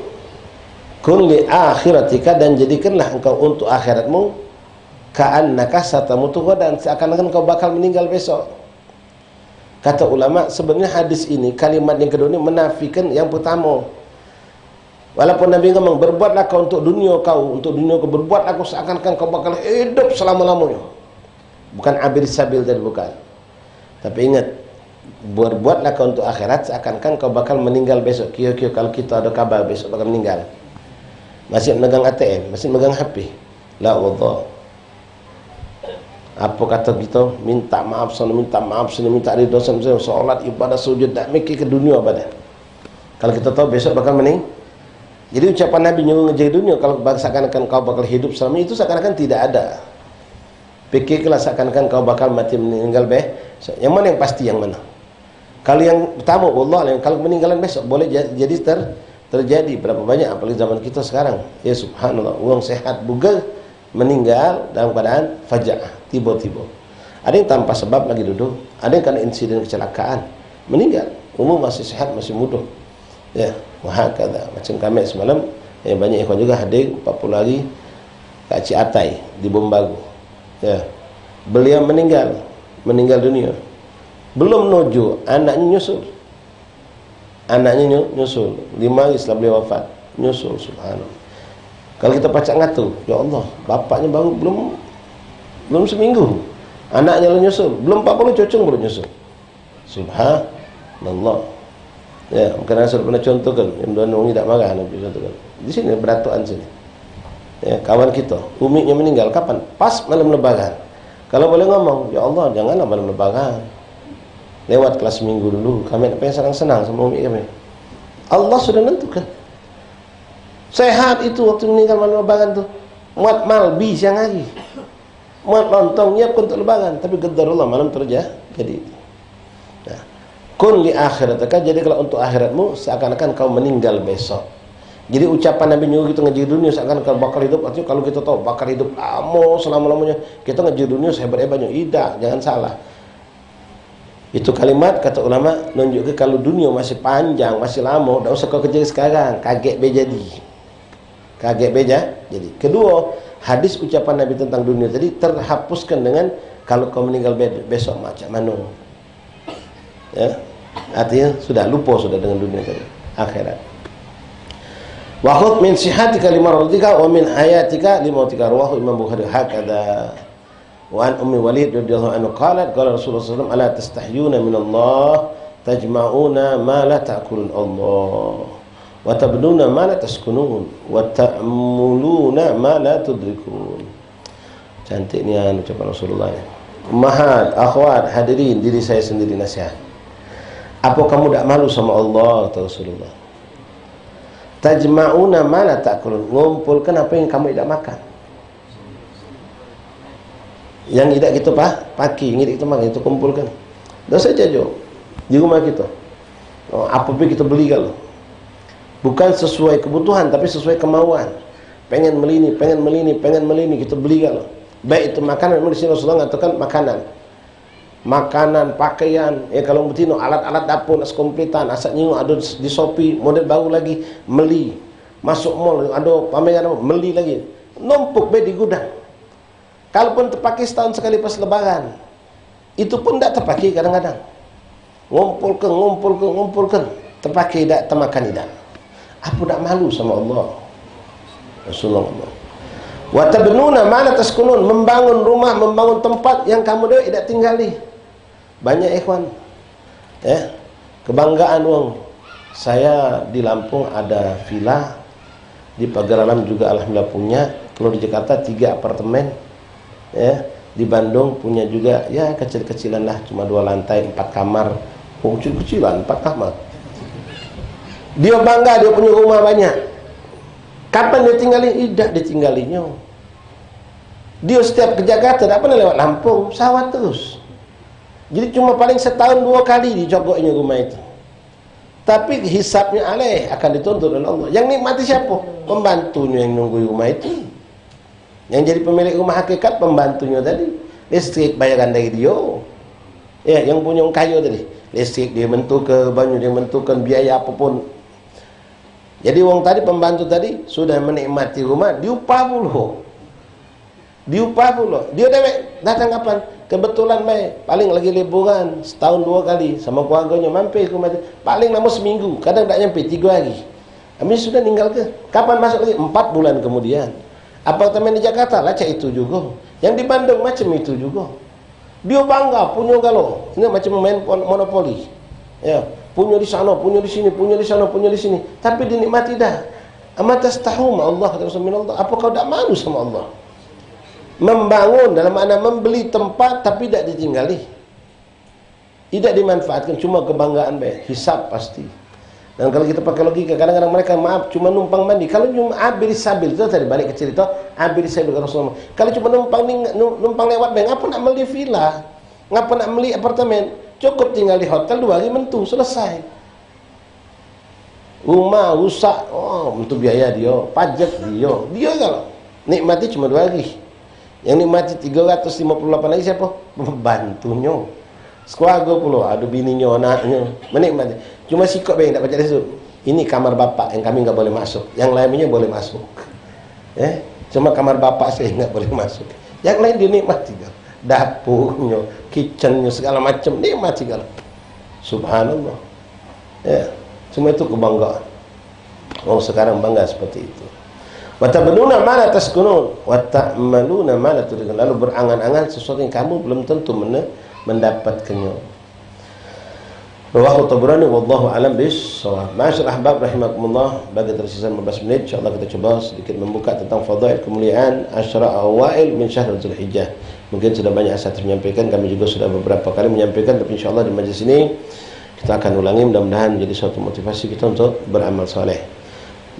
kun li akhiratika, dan jadikanlah engkau untuk akhiratmu ka'annaka satamutu ghadan, seakan-akan kau bakal meninggal besok. Kata ulama, sebenarnya hadis ini, kalimat yang kedua ini menafikan yang pertama. Walaupun Nabi ngomong, berbuatlah kau untuk dunia kau, berbuat aku seakan-akan kau bakal hidup selama-lamanya. Bukan abir sabil tadi, bukan. Tapi ingat, berbuatlah kau untuk akhirat seakan-akan kau bakal meninggal besok. Kira-kira kalau kita ada kabar besok bakal meninggal. masih megang ATM, masih megang HP. La wallah. Apa kata kita? Minta maaf sana, minta maaf sini, minta ridho sana, solat, ibadah, sujud, tak mikir ke dunia pada. Kalau kita tahu besok bakal meninggal. Jadi ucapan Nabi nyuruh ngejar dunia, kalau seakan-akan kau bakal hidup selamanya, itu seakan-akan tidak ada. Pikirlah seakan-akan kau bakal mati meninggal yang mana yang pasti, yang mana? Kalau yang pertama, Allah, kalau meninggalan besok boleh jadi terjadi. Berapa banyak apalagi zaman kita sekarang. Ya subhanallah, orang sehat bugar meninggal dalam keadaan fajaah, tiba-tiba. Ada yang tanpa sebab lagi duduk, ada yang karena insiden kecelakaan meninggal. Umum masih sehat, masih muda. Ya, wahakadha. Macam kami semalam, banyak ikhwan juga hadir 40 hari kat Cik Atai di Bombagu. Ya. Beliau meninggal dunia. Belum nojo, anaknya nyusul. Anaknya nyusul 5 hari setelah beliau wafat, nyusul, subhanallah. Kalau kita pacak ngatur, ya Allah, bapaknya baru belum seminggu, anaknya nyusul, belum 40 cocong baru nyusul. Subhanallah. Ya, mungkin saya sudah pernah contohkan, yang orang tidak marah Nabi contohkan. Di sini beratuan sini. Ya, kawan kita, umiknya meninggal kapan? Pas malam lebaran. Kalau boleh ngomong, ya Allah, janganlah malam lebaran. Lewat kelas minggu dulu, kami nak pengen senang-senang sama umik kami. Allah sudah nentukan. Sehat itu waktu meninggal malam lebaran tu. Muat malbi siang hari. Muat lontong nyiapkan untuk lebaran, tapi gedar Allah malam terjadi. Nah, kun li akhirataka, jadi kalau untuk akhiratmu seakan-akan kau meninggal besok. Jadi ucapan Nabi nyuruh kita ngejar dunia seakan kalau bakal hidup, artinya kalau kita tahu bakal hidup lama selama-lamanya, kita ngejar dunia sehebat-hebatnya. Tidak, jangan salah. Itu kalimat kata ulama nunjuk ke kalau dunia masih panjang, masih lama, tak usah kau kerja sekarang, kaget jadi. Kaget jadi. Kedua, hadis ucapan Nabi tentang dunia tadi terhapuskan dengan kalau kau meninggal besok macam mana. Ya. Artinya sudah lupa sudah dengan dunia tadi, akhirat. Wa khudh min sihatika limaradika wa min hayatika limautika, rawahu Imam Bukhari hakadha. Wa an Ummi Walid radhiyallahu anhu qalat qala Rasulullah sallallahu alaihi wasallam ala tastahyuna min Allah tajma'una ma la ta'kulun Allah wa tabnuna ma la taskunun wa ta'muluna ma la tudrikun. Cantik ni ucapan Rasulullah ni. Ummahat, akhwat, hadirin, diri saya sendiri nasihat. Apa kamu tak malu sama Allah, kata Rasulullah? Tajma'una ma la ta'kulun, ngumpulkan apa yang kamu tidak makan. Yang tidak kita pakai, yang tidak kita makan, itu kumpulkan. Dan saja jo di rumah kita. Apa pun kita beli kalau. Bukan sesuai kebutuhan, tapi sesuai kemauan. Pengen melini, kita beli kalau. Baik itu makanan, memang di sini Rasulullah mengatakan makanan, pakaian, kalau betino alat-alat dapur, sekomplitan, asal nyinggung ada di Shopee, model baru lagi, beli. Masuk mall, ada pameran, beli lagi. Numpuk di gudang. Kalaupun terpakai setahun sekali pas lebaran, itu pun tak terpakai kadang-kadang. Ngumpulkan, terpakai tak, termakan tidak. Apa tak malu sama Allah? Rasulullah. Wa tabnuna ma la taskunun, membangun rumah, membangun tempat yang kamu tidak tinggali. Banyak ikhwan. Ya, kebanggaan wong. Saya di Lampung ada villa, di Pagar Alam juga alhamdulillah punya. Kalau di Jakarta 3 apartemen. Ya, di Bandung punya juga, ya kecil-kecilan lah, cuma 2 lantai, 4 kamar. Kecil-kecilan 4 kamar. Dia bangga dia punya rumah banyak. Kapan dia tinggalin? Tidak ditinggalinya. Dia setiap ke Jakarta tak pernah lewat Lampung, sawat terus. Jadi cuma paling setahun 2 kali dicogoknya rumah itu. Tapi hisapnya alaih akan dituntut oleh Allah. Yang nikmati siapa? Pembantunya yang nunggu rumah itu. Yang jadi pemilik rumah hakikat pembantunya tadi. Listrik bayaran dari dia. Ya, yang punya orang kaya tadi. Listrik dia menentukan, banyu dia menentukan, biaya apapun. Jadi orang tadi, pembantu tadi sudah menikmati rumah, diupah puluh. Dia datang kapan? Kebetulan paling lagi liburan setahun 2 kali sama keluarganya mampir ke rumah. Paling lama seminggu, kadang tak nyampe 3 hari. Habis sudah meninggal ke? Kapan masuk lagi? 4 bulan kemudian. Apartemen di Jakarta macam itu juga. Yang di Bandung macam itu juga. Dia bangga punya galau. Ini macam main monopoli. Ya, punya di sana, punya di sini, punya di sana, punya di sini. Tapi dinikmati dah. Amma tastahu ma Allah, kata Rasul, min Allah. Apa kau tak malu sama Allah? Membangun dalam makna membeli tempat tapi tidak ditinggali, tidak dimanfaatkan, cuma kebanggaan baik, hisab pasti. Dan kalau kita pakai logika, kadang-kadang mereka maaf cuma numpang mandi. Kalau cuma abir sabil, itu tadi balik ke cerita abir sabil Rasulullah. Kalau cuma numpang lewat bank, apa nak beli villa, ngapa nak beli apartemen? Cukup tinggal di hotel 2 hari mentu, selesai. Rumah rusak, oh untuk biaya dia, pajak dia kalau nikmati cuma 2 hari. Yang nikmati 358 hari siapa? Pembantunya. Sekeluarga pula, ada bininya, anaknya, menikmati. Cuma sikap baik tak baca esok. Ini kamar bapak yang kami enggak boleh masuk. Yang lainnya boleh masuk. Cuma kamar bapak saya enggak boleh masuk. Yang lain dinikmati kan. Dapurnya, kitchennya, segala macam nikmati kan. Subhanallah. Ya, cuma itu kebanggaan. Oh, sekarang bangga seperti itu. Wa tabnuna ma la taskunun wa ta'maluna ma la tudrikun. Lalu berangan-angan sesuatu yang kamu belum tentu mendapatkannya. Rawahu Tabrani wallahu alam bis-shawab. Ma'asyiral ahbab rahimakumullah, bagi tersisa 15 menit insyaallah kita coba sedikit membuka tentang fadail kemuliaan asyra awail min syahr Dzulhijjah. Mungkin sudah banyak asatidz menyampaikan, kami juga sudah beberapa kali menyampaikan, tapi insyaallah di majelis ini kita akan ulangi, mudah-mudahan menjadi suatu motivasi kita untuk beramal saleh.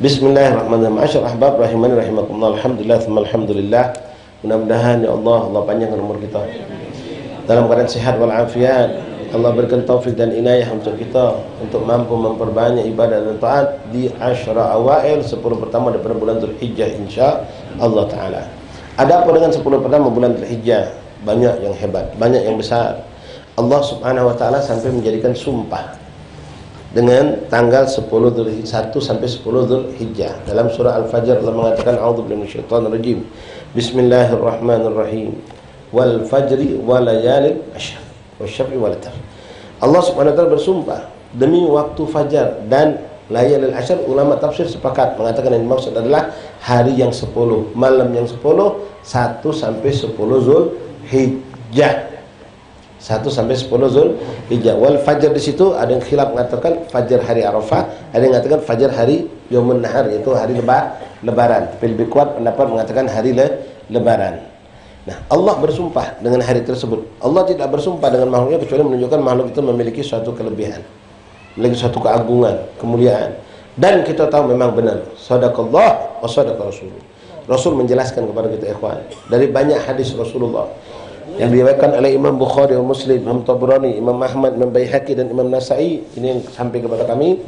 Bismillahirrahmanirrahim. Ma'asyiral ahbab rahimani rahimakumullah. Alhamdulillah tsumma alhamdulillah. Mudah-mudahan ya Allah panjangkan umur kita dalam keadaan sehat wal afiat. Allah berikan taufik dan inayah untuk kita untuk mampu memperbanyak ibadah dan taat di asyra awail 10 pertama daripada bulan Dzulhijjah insyaallah taala. Ada apa dengan 10 pertama bulan Dzulhijjah? Banyak yang hebat, banyak yang besar. Allah Subhanahu wa taala sampai menjadikan sumpah dengan tanggal 10 1 sampai 10 Dzulhijjah. Dalam surah Al-Fajr Allah mengatakan a'udzubillahi minasyaitonir rajim. Bismillahirrahmanirrahim. Wal fajri wa layalin ashr. Wasyaf'i wal watar. Allah Subhanahu wa taala bersumpah demi waktu fajar dan layalil ashr. Ulama tafsir sepakat mengatakan yang dimaksud adalah hari yang 10, malam yang 10, 1 sampai 10 Zulhijjah. 1 sampai 10 Zulhijjah. Wal fajr di situ ada yang khilaf mengatakan fajar hari Arafah, ada yang mengatakan fajar hari Yaumun Nahar, yaitu hari lebaran. Tapi lebih kuat pendapat mengatakan hari lebaran. Nah, Allah bersumpah dengan hari tersebut. Allah tidak bersumpah dengan makhluknya kecuali menunjukkan makhluk itu memiliki suatu kelebihan, memiliki suatu keagungan, kemuliaan. Dan kita tahu memang benar, sadaqallah wa sadaqa Rasul. Rasul menjelaskan kepada kita ikhwan dari banyak hadis Rasulullah yang diriwayatkan oleh Imam Bukhari, Muslim, Imam Tabrani, Imam Ahmad, Imam Baihaqi dan Imam Nasa'i. Ini yang sampai kepada kami.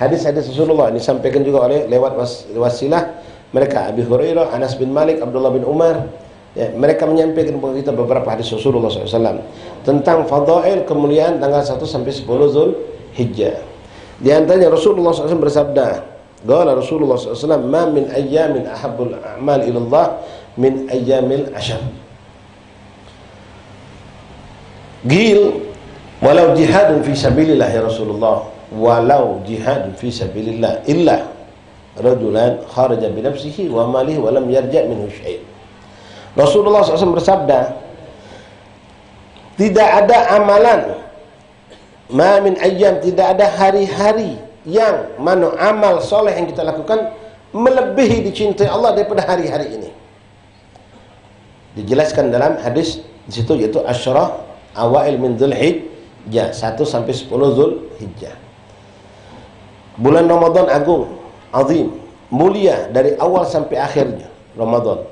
Hadis-hadis Rasulullah ini disampaikan juga oleh lewat wasilah mereka, Abi Hurairah, Anas bin Malik, Abdullah bin Umar. Ya, mereka menyampaikan kepada kita beberapa hadis Rasulullah SAW tentang fadail kemuliaan tanggal 1 sampai 10 Zulhijjah. Di antaranya Rasulullah SAW bersabda, qala Rasulullah SAW, ma min ayyamin ahabbul a'mal ila Allah min ayyamil ashr. Qil walau jihadun fi sabilillah ya Rasulullah, walau jihadun fi sabilillah illa rajulan kharaja bi nafsihi wa malihi wa lam yarja' minhu syai'. Rasulullah SAW bersabda, tidak ada amalan, ma min ayyam, tidak ada hari-hari yang mana amal soleh yang kita lakukan melebihi dicintai Allah daripada hari-hari ini. Dijelaskan dalam hadis di situ, yaitu asyra awail min Dzulhijjah, 1 sampai 10 Dzulhijjah. Bulan Ramadan agung, azim, mulia dari awal sampai akhirnya Ramadan.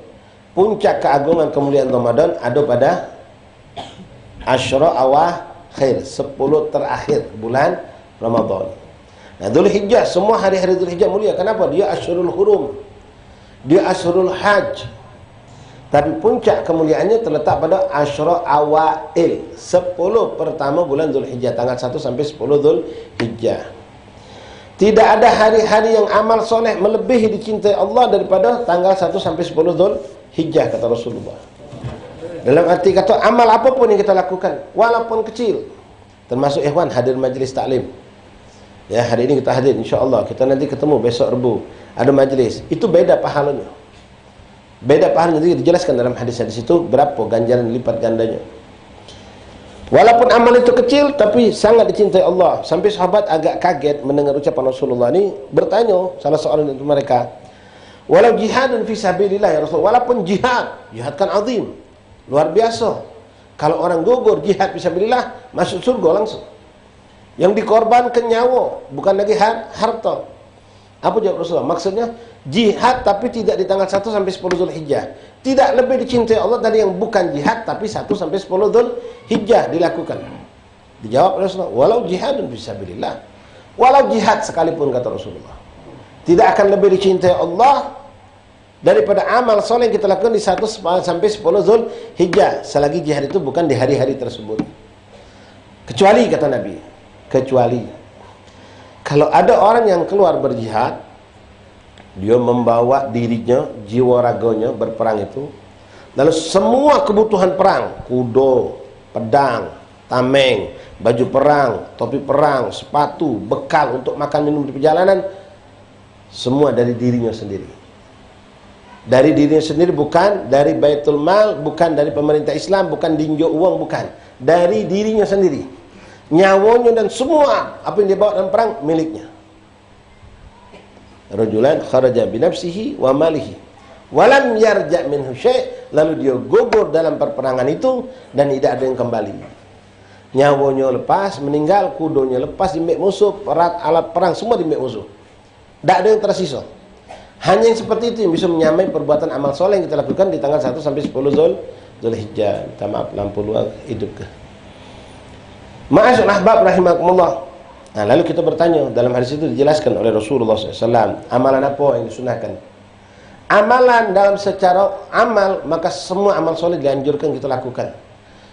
Puncak keagungan kemuliaan Ramadan ada pada asyra awakhir, 10 terakhir bulan Ramadan. Nah, Dzulhijjah, semua hari-hari Dzulhijjah mulia. Kenapa? Dia asyurul hurum, dia asyurul hajj. Tapi puncak kemuliaannya terletak pada asyra awail, 10 pertama bulan Dzulhijjah, tanggal 1 sampai 10 Dzulhijjah. Tidak ada hari-hari yang amal soleh melebihi dicintai Allah daripada tanggal 1 sampai 10 Dzulhijjah, kata Rasulullah. Dalam arti kata amal apapun yang kita lakukan, walaupun kecil, termasuk ikhwan hadir majlis taklim. Ya, hari ini kita hadir insyaallah. Kita nanti ketemu besok Rabu, ada majlis. Itu beda pahalanya. Beda pahalanya, dijelaskan dalam hadis-hadis itu berapa ganjaran lipat gandanya. Walaupun amal itu kecil tapi sangat dicintai Allah. Sampai sahabat agak kaget mendengar ucapan Rasulullah ini, bertanya salah seorang dari mereka, walau jihadun fi sabilillah ya Rasul, walaupun jihad kan azim, luar biasa. Kalau orang gugur jihad fi sabilillah masuk surga langsung. Yang dikorbankan nyawa, bukan lagi harta. Apa jawab Rasulullah? Maksudnya jihad tapi tidak di tanggal 1 sampai 10 Zulhijjah. Tidak lebih dicintai Allah dari yang bukan jihad tapi 1 sampai 10 Zulhijjah dilakukan. Dijawab Rasulullah, walau jihadun fisabilillah. Walau jihad sekalipun, kata Rasulullah, tidak akan lebih dicintai Allah daripada amal soleh yang kita lakukan di 1 sampai 10 Zulhijjah, selagi jihad itu bukan di hari-hari tersebut. Kecuali, kata Nabi, kecuali kalau ada orang yang keluar berjihad, dia membawa dirinya, jiwa raganya berperang itu, lalu semua kebutuhan perang, kuda, pedang, tameng, baju perang, topi perang, sepatu, bekal untuk makan minum di perjalanan, semua dari dirinya sendiri. Dari dirinya sendiri, bukan dari Baitul Mal, bukan dari pemerintah Islam, bukan dinjau uang, bukan. Dari dirinya sendiri. Nyawanya dan semua apa yang dia bawa dalam perang miliknya. Rajulan kharaja binafsihi wa malihi walam yarja' minhu syai', lalu dia gugur dalam perperangan itu dan tidak ada yang kembali. Nyawanya lepas, meninggal, kudonya lepas di mek musuh, alat perang semua di mek musuh. Tidak ada yang tersisa. Hanya yang seperti itu yang bisa menyamai perbuatan amal soleh yang kita lakukan di tanggal 1 sampai 10 Zulhijjah. Minta maaf, lampu luar hidup ke. Ma'asyul ahbab rahimakumullah. Nah, lalu kita bertanya, dalam hadis itu dijelaskan oleh Rasulullah SAW, amalan apa yang disunahkan? Amalan dalam secara amal, maka semua amal soleh dianjurkan kita lakukan.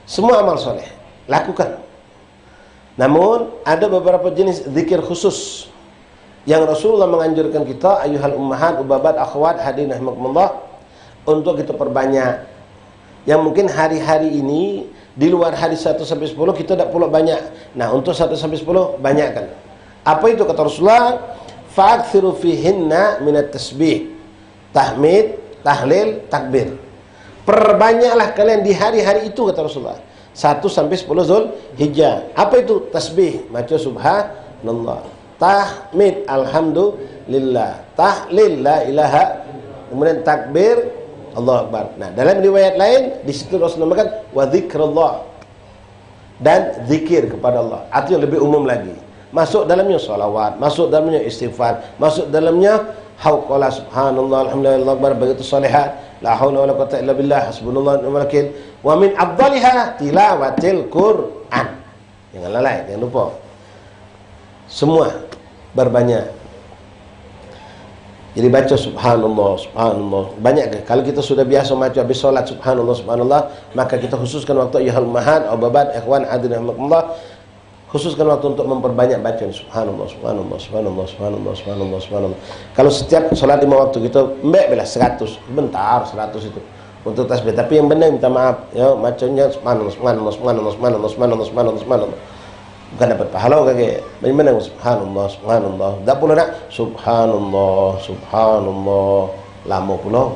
Semua amal soleh lakukan. Namun ada beberapa jenis zikir khusus yang Rasulullah menganjurkan kita, ayyuhal ummahat, ubabat, akhwat, hadirin rahimakumullah, untuk kita perbanyak. Yang mungkin hari-hari ini di luar hari 1 sampai 10 kita tidak pula banyak. Nah, untuk 1 sampai 10 banyakkan. Apa itu kata Rasulullah? Fa'akthiru fihinna minat tasbih, tahmid, tahlil, takbir. Perbanyaklah kalian di hari-hari itu, kata Rasulullah, 1 sampai 10 Zulhijjah. Apa itu? Tasbih, maca subhanallah, tahmid, alhamdulillah, tahlil, la ilaha, kemudian takbir, Allahu Akbar. Nah, dalam riwayat lain di situ Rasulullah mengatakan wa dzikrullah, dan zikir kepada Allah. Artinya lebih umum lagi. Masuk dalamnya salawat, masuk dalamnya istighfar, masuk dalamnya hauqala subhanallah, alhamdulillah, Allahu Akbar, begitu salihat, la haula wala quwwata illa billah, hasbunallah wa ni'mal wakil. Wa min afdaliha tilawatil Quran. Jangan lalai, jangan lupa. Semua berbanyak. Jadi baca subhanallah, subhanallah. Banyak ke? Kalau kita sudah biasa baca habis solat subhanallah, subhanallah, maka kita khususkan waktu ayyuhal ummahat, ababat, ikhwan, hadirin rahimakumullah, khususkan waktu untuk memperbanyak bacaan subhanallah, subhanallah, subhanallah, subhanallah, subhanallah, subhanallah. Kalau setiap solat 5 waktu kita mbak bila 100, bentar 100 itu untuk tasbih. Tapi yang benar minta maaf, ya, bacanya subhanallah, subhanallah, subhanallah, subhanallah, subhanallah, subhanallah, subhanallah. Bukan dapat pahala kakek. Bagaimana subhanallah, subhanallah. Tak pula nak subhanallah, subhanallah. Lama pula.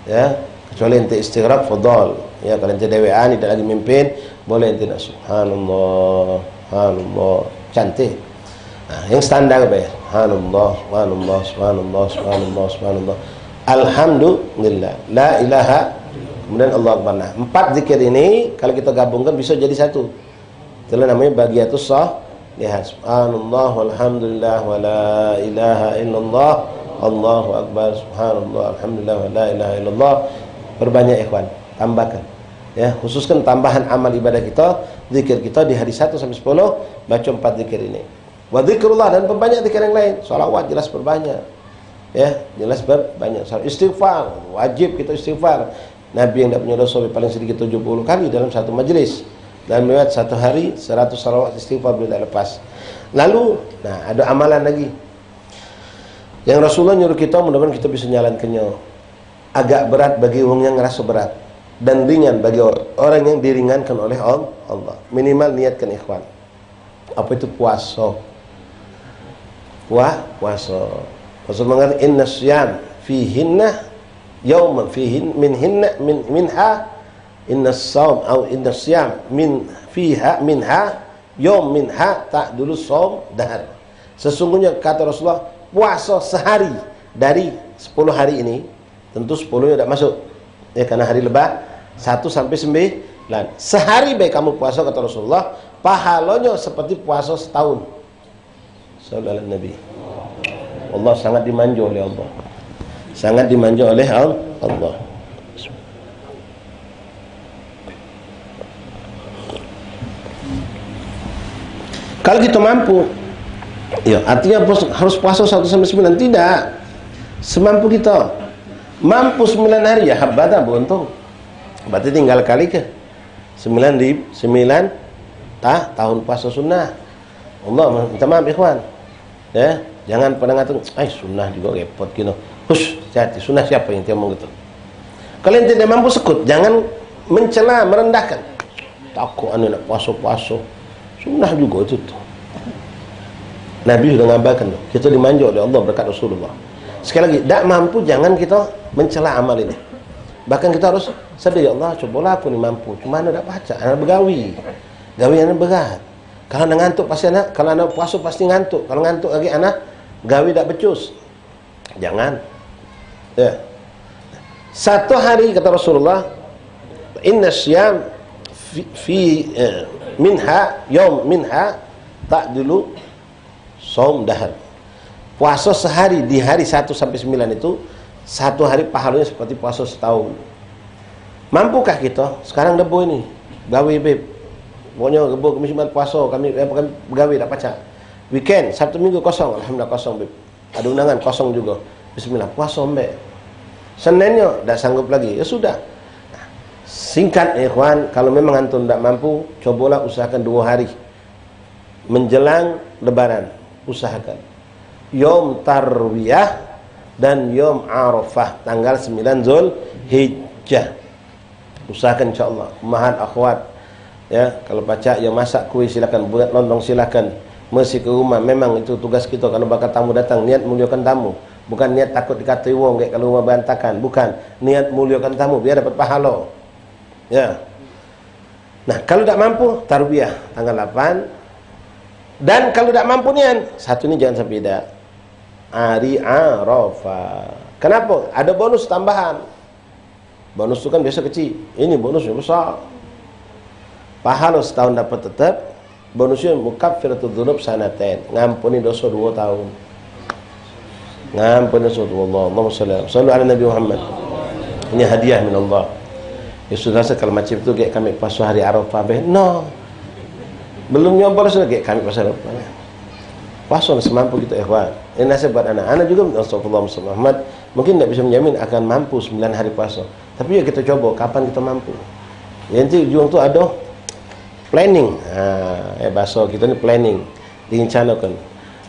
Ya, kecuali ente istighraq fadal. Ya, kalau ente dewean tidak lagi mimpin, boleh ente nak subhanallah, subhanallah. Cantik. Nah, yang standar be. Subhanallah, subhanallah, subhanallah, subhanallah, subhanallah. Alhamdulillah. La ilaha. Kemudian Allah Akbar. Nah, 4 zikir ini kalau kita gabungkan bisa jadi satu. Itulah namanya bagiatus shalihat. Subhanallah walhamdulillah wa la ilaha illallah, Allahu akbar, subhanallah alhamdulillah wa la ilaha illallah. Perbanyak ikhwan, tambahkan. Ya, khususkan tambahan amal ibadah kita, zikir kita di hari 1 sampai 10 baca 4 zikir ini. Wa zikrullah, dan perbanyak zikir yang lain. Shalawat jelas perbanyak. Ya, jelas berbanyak. Istighfar, wajib kita istighfar. Nabi yang tidak punya dosa paling sedikit 70 kali dalam satu majelis. Dan lewat 1 hari 100 salawat istighfar bila tak lepas. Lalu, nah ada amalan lagi yang Rasulullah nyuruh kita, mudah-mudahan kita bisa jalankannya. Agak berat bagi orang yang ngerasa berat, dan ringan bagi orang yang diringankan oleh Allah. Minimal niatkan ikhwan. Apa itu? Puasa. Puasa. Rasulullah mengatakan inna syiyam fihinna yauman fihin minha Inna saum atau inna siyam minha yom minha ta'dulu saum dahar. Sesungguhnya kata Rasulullah, puasa sehari dari 10 hari ini, tentu 10-nya tidak masuk ya, karena hari lebah 1 sampai 9. Sehari baik kamu puasa kata Rasulullah, pahalanya seperti puasa setahun. Sallallahu alaihi Nabi. Allah sangat dimanja oleh Allah. Sangat dimanja oleh Allah. Kalau kita mampu, ya artinya harus puasa 1 sampai 9, tidak. Semampu kita. Mampu 9 hari ya habada, beruntung. Berarti tinggal kali ke 9 tahun puasa sunnah. Allah minta maaf ikhwan. Ya, jangan pada ngatung, sunnah juga repot gitu. Hush, hati sunnah siapa yang ngomong gitu. Kalau yang tidak mampu sekut, jangan mencela, merendahkan. Takut anu nak puasa-puasa. Sunnah juga itu tuh. Nabi sudah ngabarkan tuh. Kita dimanja oleh Allah berkat Rasulullah. Sekali lagi, tak mampu jangan kita mencela amal ini. Bahkan kita harus sedih, ya Allah, cobalah aku ni mampu. Cuma anda tak baca, anda bergawi. Gawi anda berat. Kalau anda ngantuk pasti anak, kalau anda puasa pasti ngantuk. Kalau ngantuk lagi anak, gawi tak becus. Jangan. Ya. 1 hari kata Rasulullah, inna syam minha ta'dulu saum dahar. Puasa sehari di hari 1 sampai 9 itu 1 hari pahalanya seperti puasa setahun. Mampukah kita? Sekarang debo ini gawe beb. Pokoknya debo kami Jumat puasa, kami gawe tak baca. Weekend Sabtu Minggu kosong, alhamdulillah kosong beb. Ada undangan kosong juga. Bismillah puasa mbak. Seninnya dah sanggup lagi. Ya sudah. Singkat ya ikhwan, kalau memang antum tidak mampu, cobalah usahakan 2 hari menjelang lebaran. Usahakan Yom Tarwiyah dan Yom Arafah tanggal 9 Zulhijjah. Usahakan insyaAllah. Mahat akhwat ya, kalau baca yang masak kuih silakan, buat lontong silakan, mesti ke rumah. Memang itu tugas kita. Kalau bakal tamu datang, niat muliakan tamu, bukan niat takut dikatai wong kayak kalau rumah berantakan. Bukan, niat muliakan tamu biar dapat pahala ya. Nah, kalau tak mampu Tarwiyah tanggal 8. Dan kalau tak mampu nian, satu ini jangan sampai tidak. Hari Arafah. Kenapa? Ada bonus tambahan. Bonus itu kan biasa kecil. Ini bonusnya besar. Pahala setahun dapat tetap. Bonusnya mukaffiratul dzunub sanatain. Ngampuni dosa 2 tahun. Ngampuni dosa 2 Allah. Allahumma shalli ala Nabi Muhammad. Ini hadiah min Allah. Ya sudah, kalau macam itu kayak kami pas hari Arafah. No. Belum nyoba sudah kayak kami pasal apa? Puasa semampu kita ikhwan. Ini nasihat buat anak-anak juga. Astagfirullah Muhammad. Mungkin tidak bisa menjamin akan mampu 9 hari puasa. Tapi ya kita coba kapan kita mampu. Ya nanti ujung tu ada planning. Bahasa kita ni planning. Direncanakan.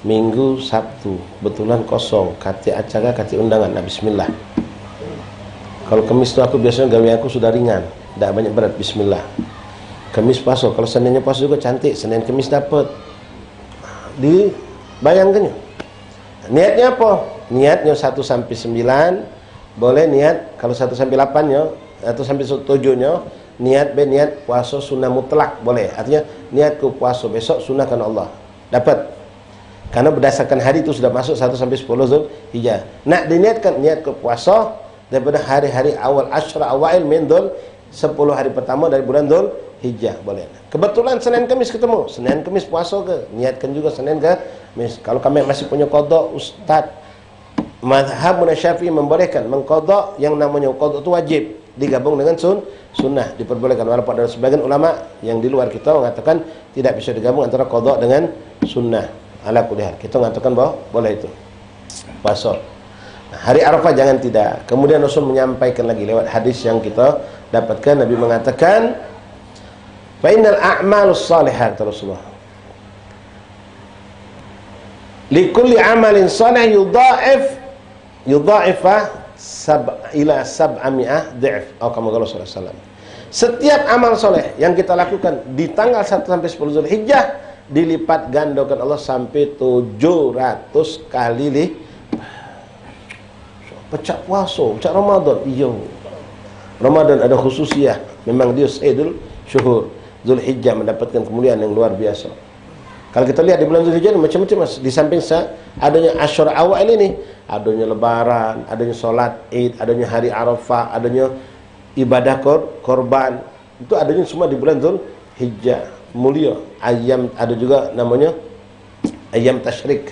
Minggu, Sabtu, betulan kosong. Kati acara, kati undangan. Nah, bismillah. Kalau Kamis tu aku biasanya gawe aku sudah ringan. Tak banyak berat. Bismillah. Kamis puasa, kalau Seninnya puasa juga cantik, Senin Kamis dapat. Dibayangkannya. Niatnya apa? Niatnya 1 sampai 9, boleh niat kalau 1 sampai 8-nya atau sampai 7-nya, niat puasa sunnah mutlak boleh. Artinya niat ke puasa besok sunnahkan Allah. Dapat. Karena berdasarkan hari itu sudah masuk 1 sampai 10 Zulhijjah. Nak diniatkan niat ke puasa daripada hari-hari awal Asyra awail min 10 hari pertama dari bulan Zulhijjah boleh. Kebetulan Senin Kamis ketemu, Senin Kamis puasa ke, niatkan juga Senin Kamis. Kalau kami masih punya qada, ustaz mazhab Syafi'i membolehkan mengqada yang namanya qada itu wajib digabung dengan sunnah, diperbolehkan. Walaupun ada sebagian ulama yang di luar kita mengatakan tidak bisa digabung antara qada dengan sunnah. Ala kulli hal kita mengatakan bahwa boleh itu puasa. Nah, hari Arafah jangan tidak. Kemudian Rasul menyampaikan lagi lewat hadis yang kita dapatkan, Nabi mengatakan fa innal a'malus shalihat, Rasulullah, likulli amalin salih yudha'ifah ila 700 dha'f atau kama qala sallallahu alaihi wasallam. Setiap amal soleh yang kita lakukan di tanggal 1 sampai 10 Zulhijjah dilipat gandakan Allah sampai 700 kali pecah puasa, pecah Ramadan. Iya, Ramadan ada khususiyah Memang dia Sayyidul Syuhur. Zulhijjah mendapatkan kemuliaan yang luar biasa. Kalau kita lihat di bulan Zulhijjah macam-macam, Mas. Di samping adanya Asyura awal ini, adanya lebaran, adanya solat Id, adanya hari Arafah, adanya ibadah korban. Itu adanya semua di bulan Zulhijjah. Mulia. Ayam ada juga namanya ayam tasyrik.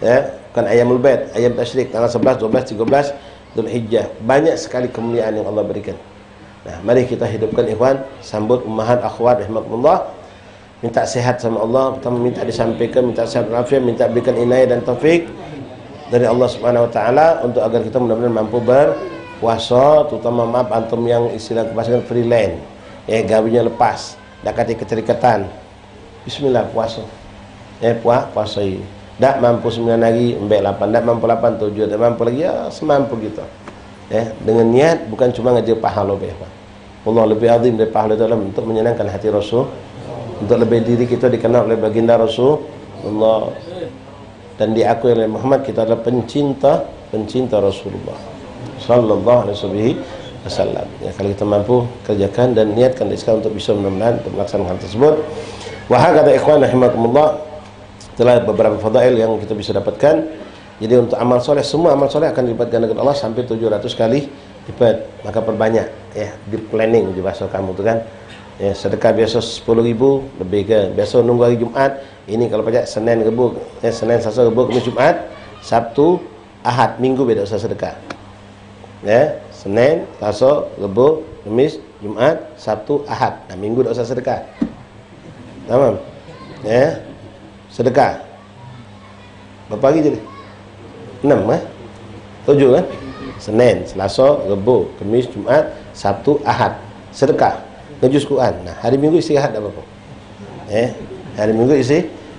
Ya, bukan ayamul bait, ayam tasyrik tanggal 11, 12, 13 Zulhijjah. Banyak sekali kemuliaan yang Allah berikan. Nah, mari kita hidupkan ikhwan, sambut ummahat akhwat rahimakumullah. Minta sehat sama Allah, pertama minta disampaikan, minta sehat walafiat, minta berikan inayah dan taufik dari Allah Subhanahu wa taala untuk agar kita mudah-mudahan mampu berpuasa, terutama maaf antum yang istilah kepasangan freelance. Ya, gawinya lepas, dak kati keterikatan. Bismillah puasa. Puasa ini. Dak mampu 9 hari, embek 8, dak mampu 8, 7, dak mampu lagi ya semampu kita. Dengan niat bukan cuma ngajar pahala Pak. Allah lebih azim dari pahala dalam untuk menyenangkan hati Rasul, untuk lebih diri kita dikenal oleh baginda Rasulullah dan diakui oleh Muhammad kita adalah pencinta Rasulullah sallallahu alaihi wasallam. Ya, kalau kita mampu kerjakan dan niatkan dari sekarang untuk bisa mudah-mudahan untuk melaksanakan hal tersebut. Wa hakadha ikhwan rahimakumullah, telah beberapa fadail yang kita bisa dapatkan. Jadi untuk amal soleh, semua amal soleh akan dilipat gandakan Allah sampai 700 kali lipat. Maka perbanyak ya, di planning di bahasa kamu tu kan. Ya, sedekah biasa 10.000 lebih ke. Biasa nunggu hari Jumaat. Ini kalau pajak Senin Rabu, Senin Selasa Rabu Khamis Jumaat, Sabtu Ahad, Minggu beda usah sedekah. Ya, Senin, Selasa, Rabu, Khamis, Jumaat, Sabtu, Ahad. Nah, Minggu tak usah sedekah. Tamam. Ya. Sedekah. Berapa hari jadi? 6 7 kan? Senin, Selasa, Rabu, Khamis, Jumaat, Sabtu, Ahad. Sedekah. Ngejus Quran. Nah, hari Minggu istirahat tak apa-apa. Hari Minggu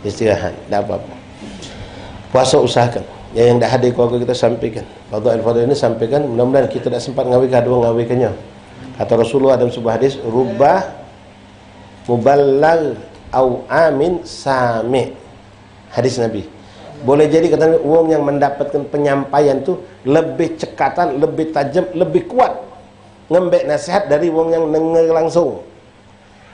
istirahat tak apa-apa. Puasa usahakan. Yang dah hadir keluarga kita sampaikan. Fadhil ini sampaikan. Mudah-mudahan kita tak sempat ngawikah dua ngawikannya. Kata Rasulullah dalam sebuah hadis, rubah muballag au amin sami'. Hadis Nabi. Boleh jadi kata orang yang mendapatkan penyampaian tu lebih cekatan, lebih tajam, lebih kuat ngembek nasihat dari orang yang dengar langsung.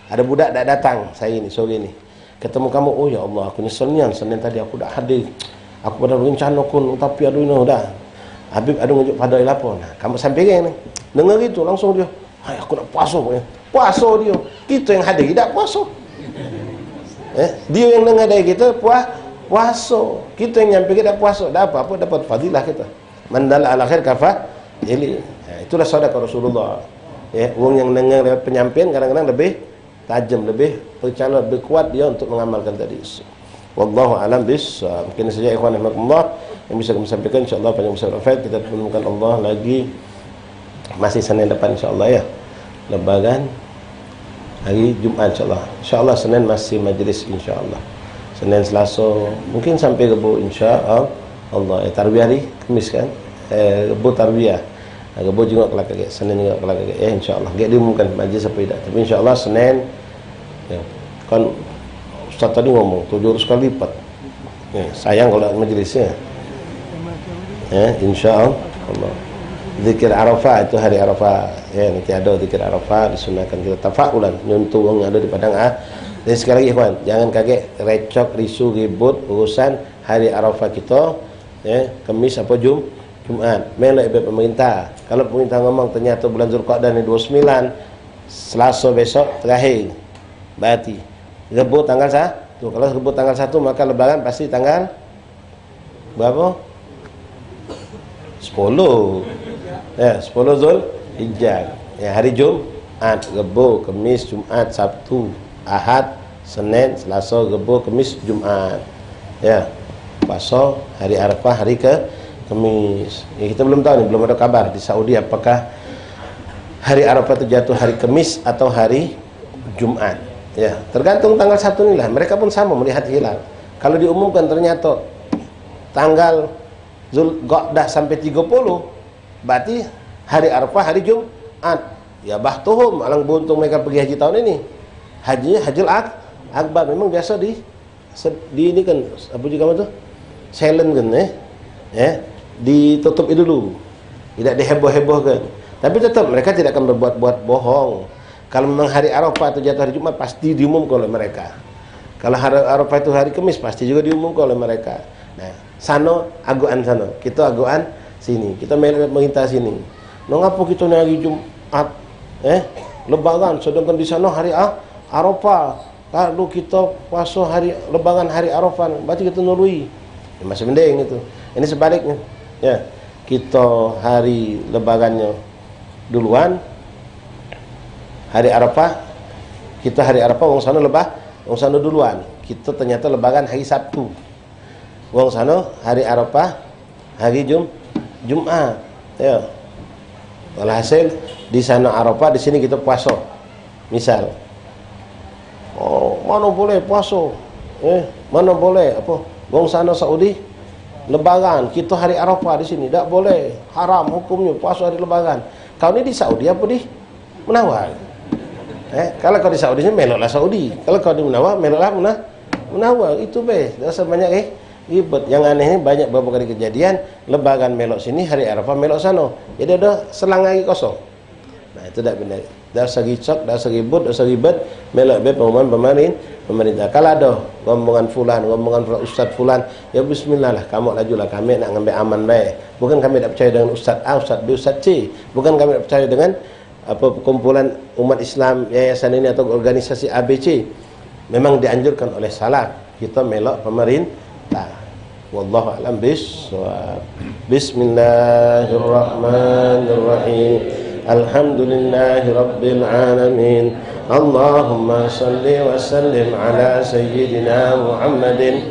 Ada budak dah datang saya ini sore ni, ketemu kamu, oh ya Allah aku nyeselnya Senin tadi aku dah hadir, aku pada rencana kun tapi aduh ini dah Habib ada ngunjuk pada apa. Nah, kamu sampaikan ni dengar itu langsung dia, hai aku nak puasa puasa dia, kita yang hadir tidak puasa. Dia yang dengar dari kita puasa, kita yang nyampai kita puasa, dah apa dapat fadilah kita. Mandal al akhir kafah jadi. Itulah sedekah Rasulullah. Ya, orang yang dengar lewat penyampaian kadang-kadang lebih tajam, lebih percaya, lebih kuat dia untuk mengamalkan tadi. Wallahu a'lam bissawab. Mungkin saja ikhwan rahimakumullah yang bisa kami sampaikan, insyaallah panjang besar wafat kita menemukan Allah lagi masih Senin depan insyaallah ya. Lebaran hari Jumaat insyaallah. Insyaallah Senin masih majlis insyaallah. Senin Selasa mungkin sampai Rabu insyaallah. Tarbiyah hari Khamis kan. Rabu tarbiyah. Rabu juga kelak kaget, Senin juga kelak kaget. InsyaAllah. Dia diumumkan majlis apa tidak. Tapi insyaAllah Senin ya, kan Ustaz tadi ngomong 700 kali lipat. Ya, sayang kalau majlisnya. InsyaAllah. Zikir Arafah itu hari Arafah. Ya, nanti ada zikir Arafah disunahkan kita tafaulan nyuntuh yang ada di padang Dan sekali lagi ikhwan, jangan kaget recok, risu, ribut urusan hari Arafah kita. Ya, Khamis apa Jumaat. Melek pemerintah. Kalau pemerintah ngomong ternyata bulan Zulqa'dah ni 29, Selasa besok terakhir. Berarti Rabu tanggal 1. Kalau Rabu tanggal 1 maka lebaran pasti tanggal berapa? 10. Ya, 10 Zulhijjah. Ya, hari Jumaat, Rabu, Khamis, Jumaat, Sabtu, Ahad, Senin, Selasa, Rabu, Khamis, Jumaat. Ya. Puasa hari Arafah hari Khamis. Ya, kita belum tahu nih, belum ada kabar di Saudi apakah hari Arafah itu jatuh hari Khamis atau hari Jumat. Ya, tergantung tanggal 1 inilah. Mereka pun sama melihat hilal. Kalau diumumkan ternyata tanggal Zulqa'dah sampai 30, berarti hari Arafah hari Jumat. Ya bahtuhum, alang buntung mereka pergi haji tahun ini. Hajinya Hajjul Akbar. Memang biasa di ini kan apa juga tu? Silent kan ditutup itu dulu, tidak diheboh-hebohkan. Tapi tetap mereka tidak akan berbuat bohong. Kalau memang hari Arafah itu jatuh hari Jumat, pasti diumumkan oleh mereka. Kalau hari Arafah itu hari Kamis, pasti juga diumumkan oleh mereka. Nah, sano aguan sano, kita aguan sini, kita menginta sini. Ngapa kita ni hari Jumat, Lebaran, sedangkan di sana hari Arafah. Kalau kita puasa hari Lebaran, hari Arafah, berarti kita nurui. Masih mending itu. Ini sebaliknya. Ya, kita hari Lebarannya duluan, hari Arafah, kita hari Arafah, wong sana duluan. Kita ternyata Lebaran hari Sabtu. Wong sana hari Arafah, hari Jumat. Ya. Walhasil di sana Arafah, di sini kita puasa. Misal, mana boleh puasa? Mana boleh apa? Wong sana Saudi Lebaran, kita hari Arafah di sini tak boleh. Haram hukumnya puasa hari Lebaran. Kau ni di Saudi apa di Menawar? Kalau kau di Saudi ni meloklah Saudi. Kalau kau di Menawar meloklah Menawar. Itu rasa banyak ribet. Yang aneh ni banyak beberapa kali kejadian Lebaran melok sini, hari Arafah melok sana. Jadi ada selang hari kosong. Nah, itu tak benar. Dah segi cok, dah segi ribut, dah segi ribet melok pengumuman pemerintah. Kalau ada rombongan fulan, ustaz fulan, ya bismillah lah, kamu lajulah, kami nak ngambil aman baik. Bukan kami tak percaya dengan ustaz A, ustaz B, ustaz C. Bukan kami tak percaya dengan apa perkumpulan umat Islam yayasan ini atau organisasi ABC. Memang dianjurkan oleh salaf kita melok pemerintah. Wallahu a'lam bissawab. Bismillahirrahmanirrahim. Alhamdulillahi Rabbil Alamin. Allahumma salli wa sallim ala Sayyidina Muhammadin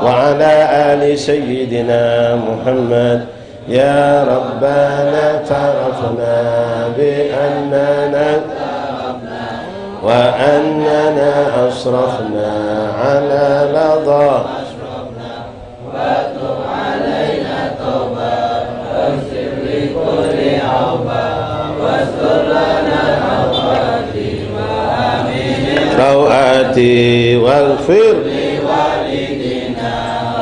wa ala ali Sayyidina Muhammad. Ya Rabbana ta'rafna bi annana wa annana asrafna ala ladha wa tub alaina tawbah wa sirri kulli awbah رواتي واغفر لوالدينا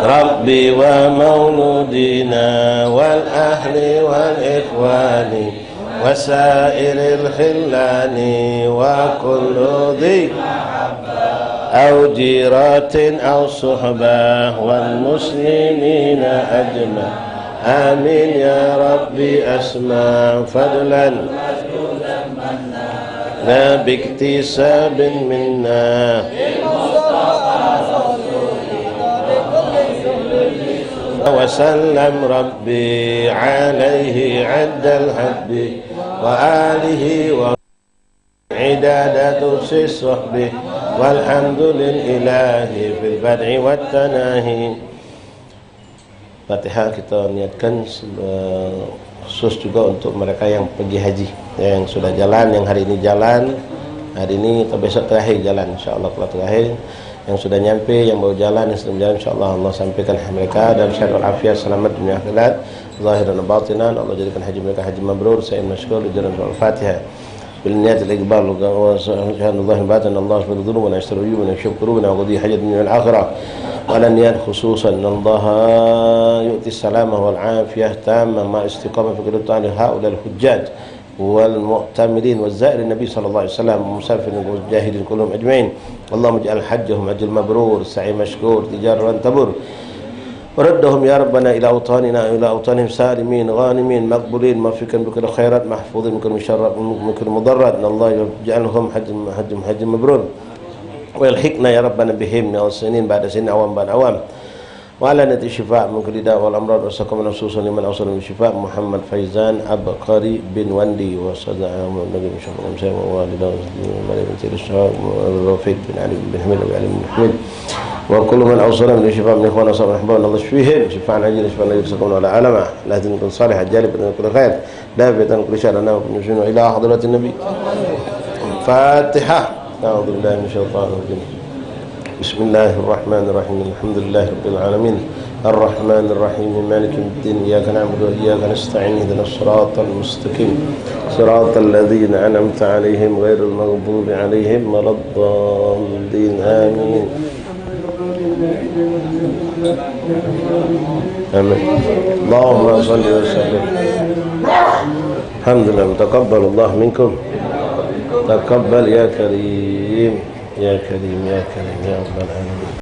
ربي ومولودينا والأهل والإخوان وسائر الخلان وكل ذي أو جيرات أو صحبة والمسلمين أجمع آمين يا ربي أسمع فضلا لا باكتساب منا وسلم ربي عليه عد الحب وآله وعدادة الصحب والحمد لله في البدع والتناهي. Fatihah kita niatkan khusus juga untuk mereka yang pergi haji, yang sudah jalan, yang hari ini jalan, hari ini atau besok terakhir jalan, insyaAllah. Kalau terakhir, yang sudah nyampe, yang baru jalan, yang sedang jalan, insyaAllah Allah sampaikan mereka dan sehat walafiat, selamat dunia akhirat, zahir dan batinan. Allah jadikan haji mereka haji mabrur. Saya masykur di jalan Al-Fatihah. بالنيات الإقبال وشهادة الله باتا الله سبحانه ذنوبنا يستر عيوبنا يكشف كروبنا وقضي حاجة من الآخرة وعلى النيات خصوصا أن الله يؤتي السلامة والعافية تامة مع استقامة في كل طاعة لهؤلاء الحجاج والمعتمرين والزائر النبي صلى الله عليه وسلم والمسافرين والمجاهدين كلهم أجمعين. اللهم اجعل حجهم أجر مبرور سعي مشكور تجارة تبر وردهم يا ربنا إلى أوطاننا إلى أوطانهم سالمين غانمين مقبولين موفقا بكل خيرات محفوظين من كل مشرب من كل مضرات. الله يجعلهم حج مبرور ويلحقنا يا ربنا بهم من السنين بعد سنين عوام بعد عوام وعلى نت الشفاء من كل داء والأمراض والسقم خصوصا لمن أوصل من الشفاء. محمد فيزان عبقري بن وندي وصدع النبي مشرف المسلم ووالده بن الشهاب رفيق بن علي بن حميد وعلي بن حميد وكل من أوصل من الشفاء من إخوان أصحاب الأحباب الله يشفيهم شفاء عاجل شفاء لا يرزقون ولا علما لا تكن صالحة جالبة كل خير دافعة كل شر لنا وكل شيء إلى حضرة النبي. فاتحة. أعوذ بالله من الشيطان الرجيم. بسم الله الرحمن الرحيم. الحمد لله رب العالمين الرحمن الرحيم مالك الدين إياك نعبد وإياك نستعين اهدنا الصراط المستقيم صراط الذين أنعمت عليهم غير المغضوب عليهم ولا الضالين آمين. آمين. اللهم صل وسلم. الحمد لله تقبل الله منكم. تقبل يا كريم يا كريم يا كريم يا رب العالمين.